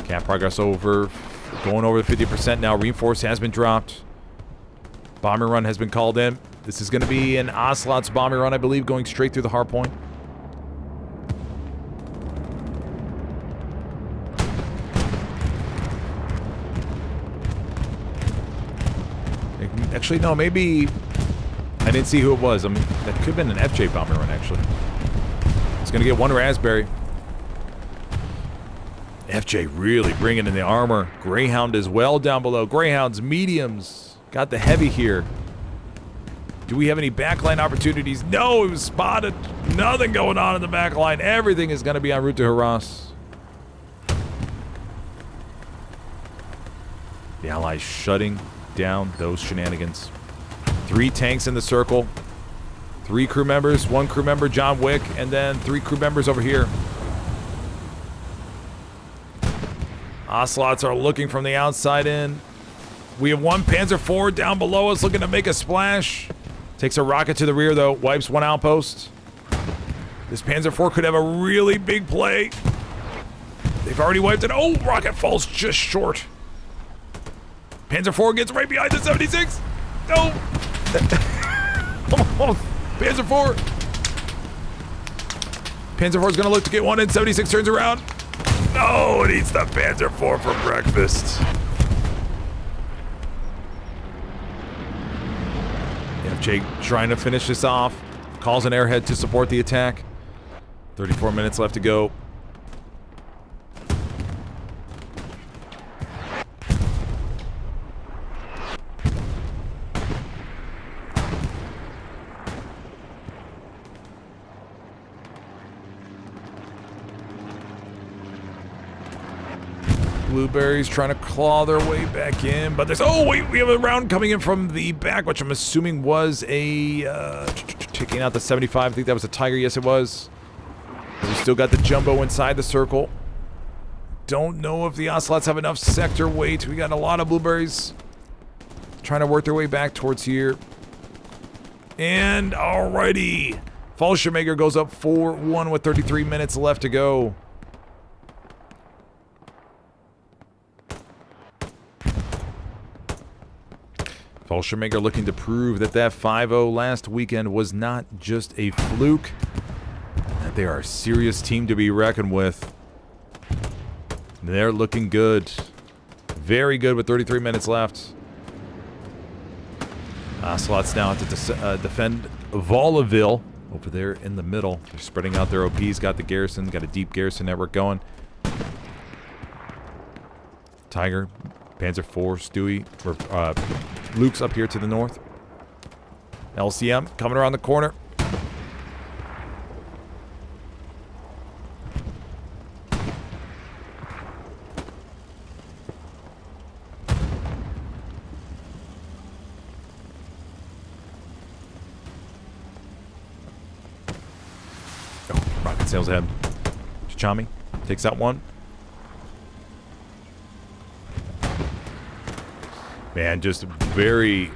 Cap progress over, going over the 50% now. Reinforce has been dropped. Bomber run has been called in. This is going to be an Ocelots bomber run, I believe, going straight through the hard point. Actually, no, maybe I didn't see who it was. I mean, that could have been an FJ bomber run, actually. It's going to get 1 raspberry. FJ really bringing in the armor. Greyhound as well down below. Greyhounds, mediums. Got the heavy here. Do we have any backline opportunities? No, it was spotted. Nothing going on in the backline. Everything is going to be en route to harass. The Allies shutting down those shenanigans. 3 tanks in the circle. 3 crew members, 1 crew member, John Wick, and then 3 crew members over here. Ocelots are looking from the outside in. We have 1 Panzer IV down below us looking to make a splash. Takes a rocket to the rear, though. Wipes 1 outpost. This Panzer IV could have a really big play. They've already wiped it. Oh, rocket falls just short. Panzer IV gets right behind the 76. No. Panzer IV. Panzer IV is going to look to get one in. 76 turns around. No, it eats the Panzer IV for breakfast. FJ trying to finish this off. Calls an airhead to support the attack. 34 minutes left to go. Blueberries trying to claw their way back in, but there's... Oh, wait, we have a round coming in from the back, which I'm assuming was a... taking out the 75. I think that was a Tiger. Yes, it was. We still got the Jumbo inside the circle. Don't know if the Ocelots have enough sector weight. We got a lot of Blueberries trying to work their way back towards here. And alrighty. Fallschirmjager goes up 4-1 with 33 minutes left to go. Fallschirmjager looking to prove that 5-0 last weekend was not just a fluke, that they are a serious team to be reckoned with. They're looking good. Very good with 33 minutes left. Ocelots now have to defend Vollaville over there in the middle. They're spreading out their OPs, got the Garrison, got a deep Garrison network going. Tiger, Panzer IV, Stewie, Luke's up here to the north. LCM coming around the corner. Oh, rocket sails ahead. Chami takes out one. Man, just very...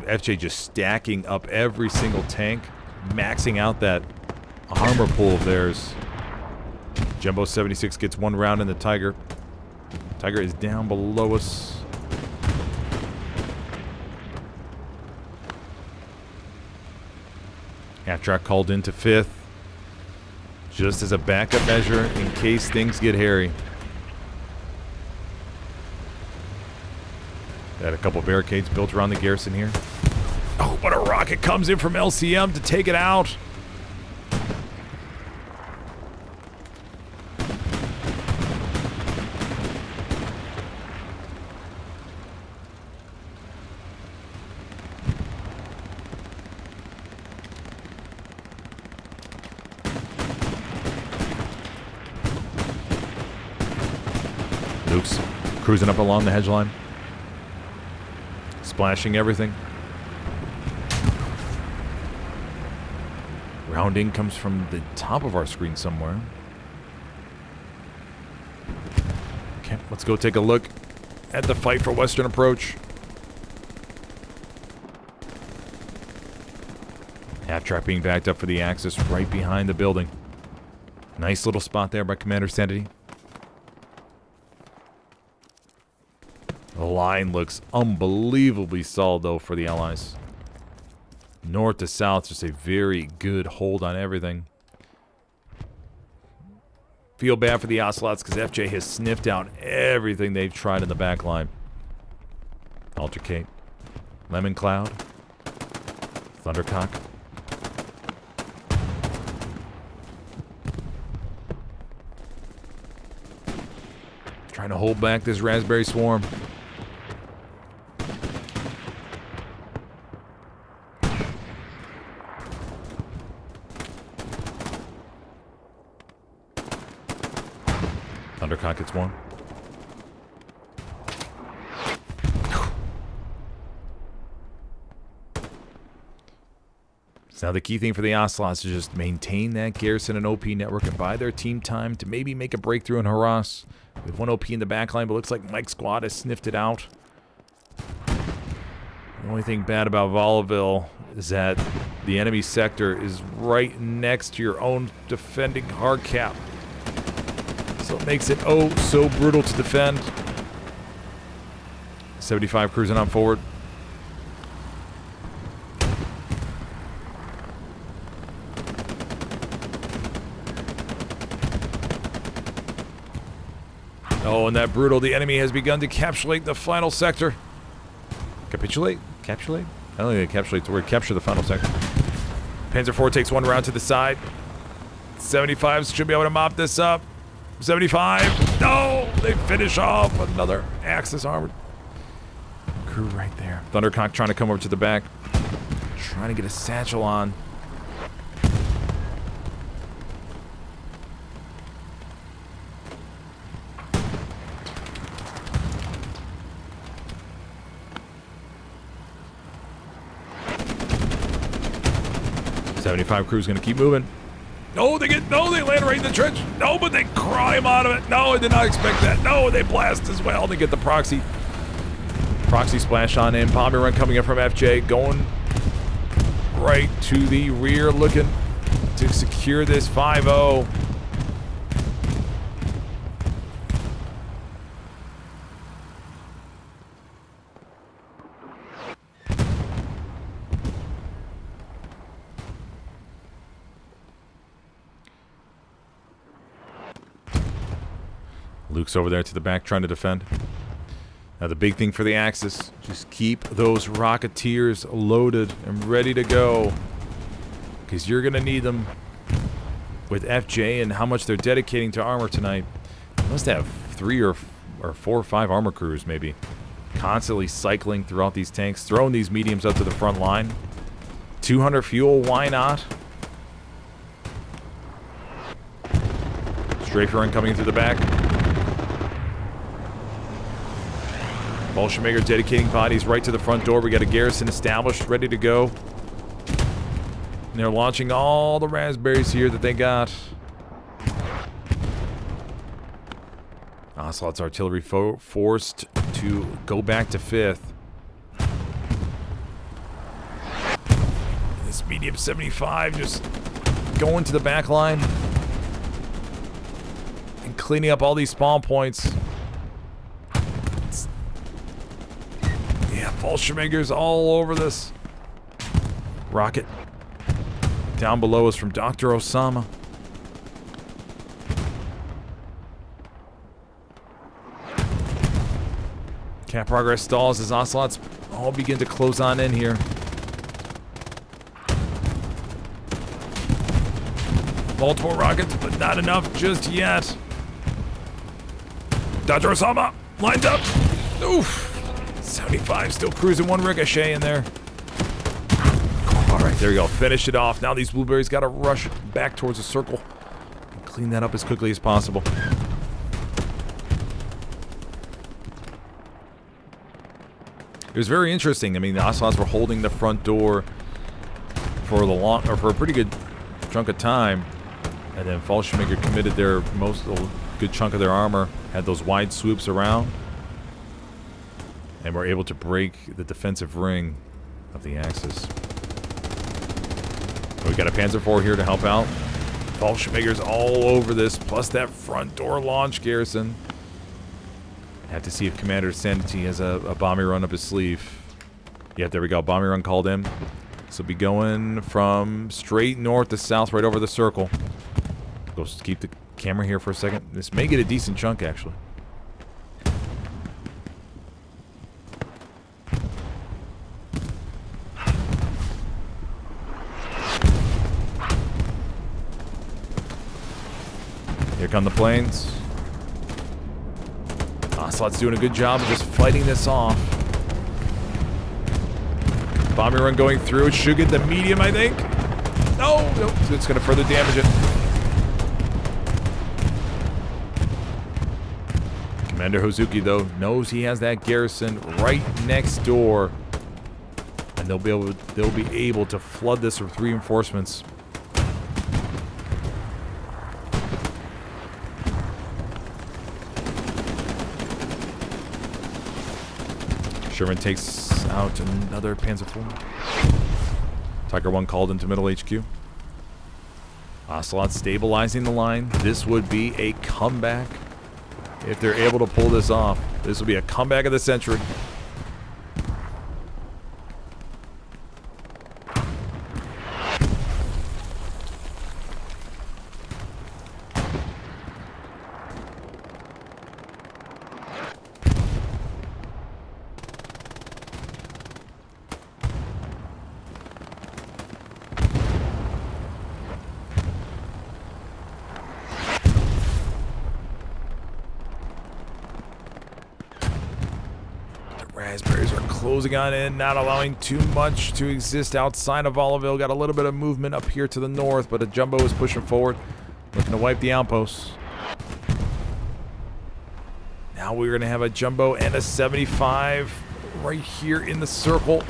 FJ just stacking up every single tank, maxing out that armor pool of theirs. Jumbo 76 gets 1 round in the Tiger. Tiger is down below us. Half-track called into 5th. Just as a backup measure in case things get hairy. Got a couple barricades built around the Garrison here. Oh, but a rocket comes in from LCM to take it out. Luke's cruising up along the hedge line. Splashing everything. Rounding comes from the top of our screen somewhere. Okay, let's go take a look at the fight for Western Approach. Half-track being backed up for the Axis right behind the building. Nice little spot there by Commander Sanity. The line looks unbelievably solid, though, for the Allies. North to south, just a very good hold on everything. Feel bad for the Ocelots because FJ has sniffed out everything they've tried in the back line. Altercate. Lemon Cloud. Thundercock. Trying to hold back this Raspberry Swarm. Thundercock gets 1. So now the key thing for the Ocelots is just maintain that Garrison and OP network and buy their team time to maybe make a breakthrough and harass. With one OP in the backline, but looks like Mike's squad has sniffed it out. The only thing bad about Volaville is that the enemy sector is right next to your own defending hard cap. So it makes it oh so brutal to defend. 75 cruising on forward. Oh, and that brutal. The enemy has begun to capitulate the final sector. Capitulate? Capitulate? I don't think they capitulate the word. Capture the final sector. Panzer IV takes one round to the side. 75s should be able to mop this up. 75. No! They finish off another Axis armored crew right there. Thundercock trying to come over to the back. Trying to get a satchel on. .75 crew's gonna keep moving. No, they land right in the trench. No, but they climb out of it. No, I did not expect that. No, they blast as well. They get the proxy splash on in. Bomber run coming in from FJ, going right to the rear, looking to secure this 5-0. Luke's over there to the back trying to defend. Now the big thing for the Axis, just keep those Rocketeers loaded and ready to go. Because you're going to need them with FJ and how much they're dedicating to armor tonight. They must have 3 or 4 or 5 armor crews maybe. Constantly cycling throughout these tanks, throwing these mediums up to the front line. 200 fuel, why not? Strafe run coming through the back. Fallschirmjager dedicating bodies right to the front door. We got a Garrison established, ready to go. And they're launching all the raspberries here that they got. Ocelot's artillery forced to go back to 5th. This medium 75 just going to the back line and cleaning up all these spawn points. Fallschirmjagers all over this. Rocket. Down below is from Dr. Osama. Cap progress stalls as Ocelots all begin to close on in here. Multiple rockets, but not enough just yet. Dr. Osama lined up. Oof. 75 still cruising, one ricochet in there. Alright, there you go. Finish it off. Now these blueberries got to rush back towards the circle and clean that up as quickly as possible. It was very interesting. I mean, the Ocelots were holding the front door for a pretty good chunk of time, and then Fallschirmjager committed their good chunk of their armor, had those wide swoops around, and were able to break the defensive ring of the Axis. We got a Panzer IV here to help out. Fallschirmjagers all over this, plus that front door launch Garrison. Have to see if Commander Sanity has a bombing run up his sleeve. Yeah, there we go. Bombing run called in. This will be going from straight north to south right over the circle. Go keep the camera here for a second. This may get a decent chunk, actually. Here come the planes. Ocelot's doing a good job of just fighting this off. Bombing run going through. It should get the medium, I think. No, it's going to further damage it. Commander Hozuki, though, knows he has that Garrison right next door. And they'll be able to flood this with reinforcements. Sherman takes out another Panzer IV. Tiger 1 called into middle HQ. Ocelots stabilizing the line. This would be a comeback if they're able to pull this off. This will be a comeback of the century. Raspberries are closing on in, not allowing too much to exist outside of Olliville. Got a little bit of movement up here to the north, but a jumbo is pushing forward, looking to wipe the outposts. Now we're going to have a jumbo and a 75 right here in the circle.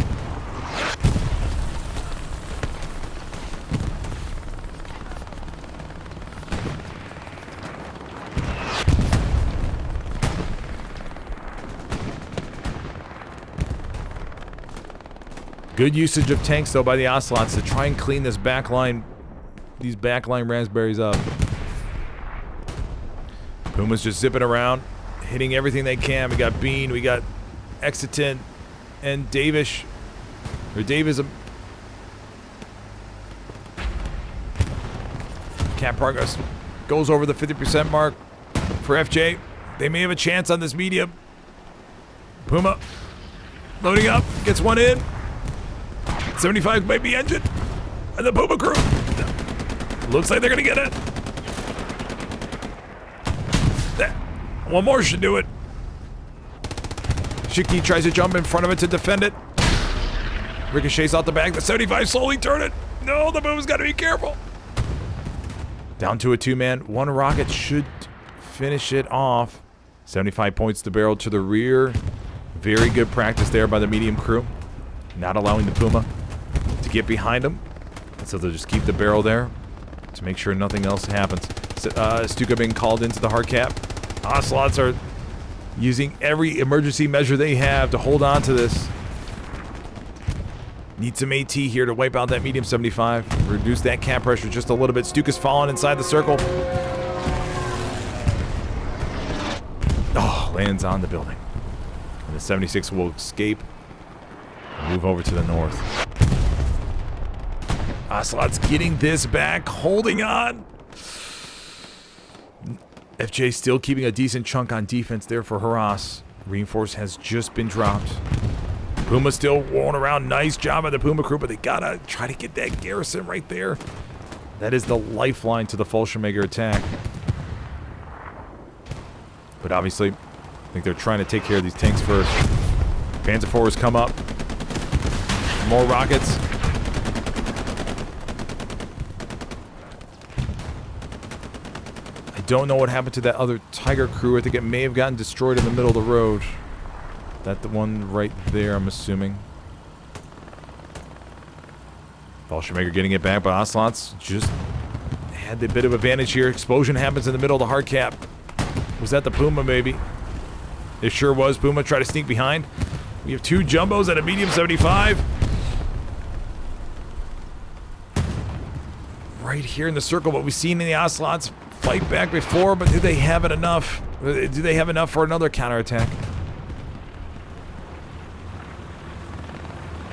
Good usage of tanks, though, by the Ocelots to try and clean this backline, these backline raspberries up. Puma's just zipping around, hitting everything they can. We got Bean, we got Exitin, and Davish. Or Davism. Cap progress goes over the 50% mark for FJ. They may have a chance on this medium. Puma loading up, gets one in. 75 might be engine. And the Puma crew. Looks like they're going to get it. One more should do it. Shiki tries to jump in front of it to defend it. Ricochets out the back. The 75 slowly turn it. No, the Puma's got to be careful. Down to a two-man. One rocket should finish it off. 75 points to barrel to the rear. Very good practice there by the medium crew. Not allowing the Puma to get behind him. So they'll just keep the barrel there to make sure nothing else happens. Stuka being called into the hard cap. Ocelots are using every emergency measure they have to hold on to this. Need some AT here to wipe out that medium 75. Reduce that cap pressure just a little bit. Stuka's falling inside the circle. Oh, lands on the building. And the 76 will escape. Move over to the north. Ocelots getting this back, holding on. FJ still keeping a decent chunk on defense there for Harass. Reinforce has just been dropped. Puma still rolling around. Nice job by the Puma crew, but they gotta try to get that Garrison right there. That is the lifeline to the Fallschirmjager attack. But obviously, I think they're trying to take care of these tanks first. Panzer IVs come up. More rockets. I don't know what happened to that other Tiger crew. I think it may have gotten destroyed in the middle of the road. That the one right there, I'm assuming. Fallschirmjager getting it back, but Ocelots just had the bit of advantage here. Explosion happens in the middle of the hard cap. Was that the Puma, maybe? It sure was. Puma tried to sneak behind. We have two jumbos and a medium 75. Right here in the circle, what we've seen in the Ocelots fight back before, but do they have it enough? Do they have enough for another counterattack?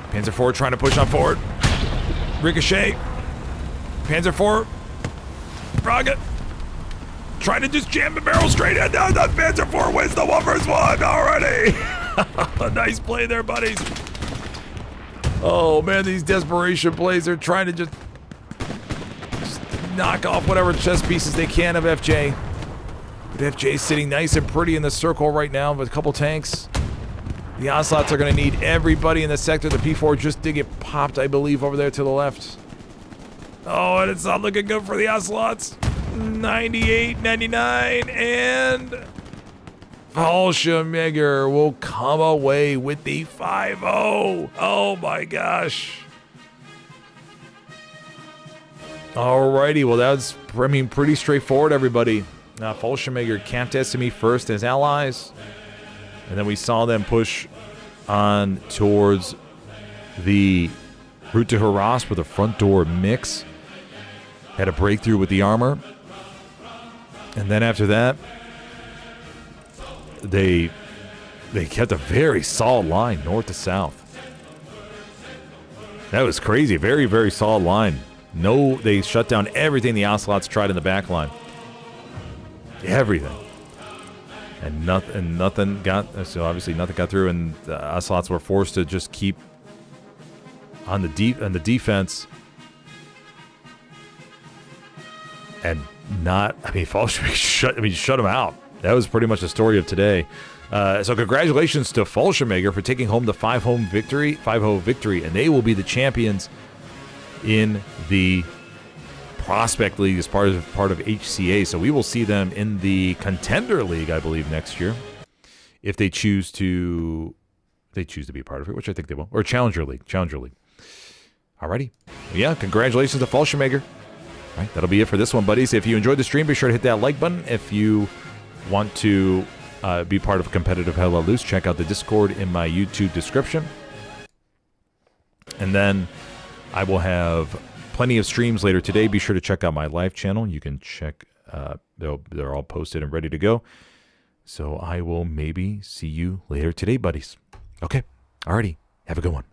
Panzer IV trying to push on forward. Ricochet. Panzer IV. Rocket. Trying to just jam the barrel straight in. No, the Panzer IV wins the 1v1 already. Nice play there, buddies. Oh, man, these desperation plays. They're trying to just knock off whatever chess pieces they can of FJ. But FJ's sitting nice and pretty in the circle right now with a couple tanks. The Ocelots are going to need everybody in the sector. The P4 just did get popped, I believe, over there to the left. Oh, and it's not looking good for the Ocelots. 98, 99, and Fallschirmjager will come away with the 5-0. Oh my gosh. Alrighty, well that's, pretty straightforward, everybody. Fallschirmjager camped SME first as allies, and then we saw them push on towards the route to harass with a front door mix. Had a breakthrough with the armor, and then after that, they kept a very solid line north to south. That was crazy. Very, very solid line. No, they shut down everything the Ocelots tried in the back line. Everything. And nothing got, so obviously nothing got through, and the Ocelots were forced to just keep on the defense. And Fallschirmjager shut them out. That was pretty much the story of today. So congratulations to Fallschirmjager for taking home the 5-0 victory, and they will be the champions in the Prospect League as part of HCA. So we will see them in the Contender League, I believe, next year, if they choose to be a part of it, which I think they will, or Challenger League. Alrighty, yeah, congratulations to Fallschirmjager. All right, that'll be it for this one, buddies. If you enjoyed the stream, be sure to hit that like button. If you want to be part of a competitive Hell Let Loose, check out the Discord in my YouTube description. And then I will have plenty of streams later today. Be sure to check out my live channel. You can check, they're all posted and ready to go. So I will maybe see you later today, buddies. Okay, alrighty, have a good one.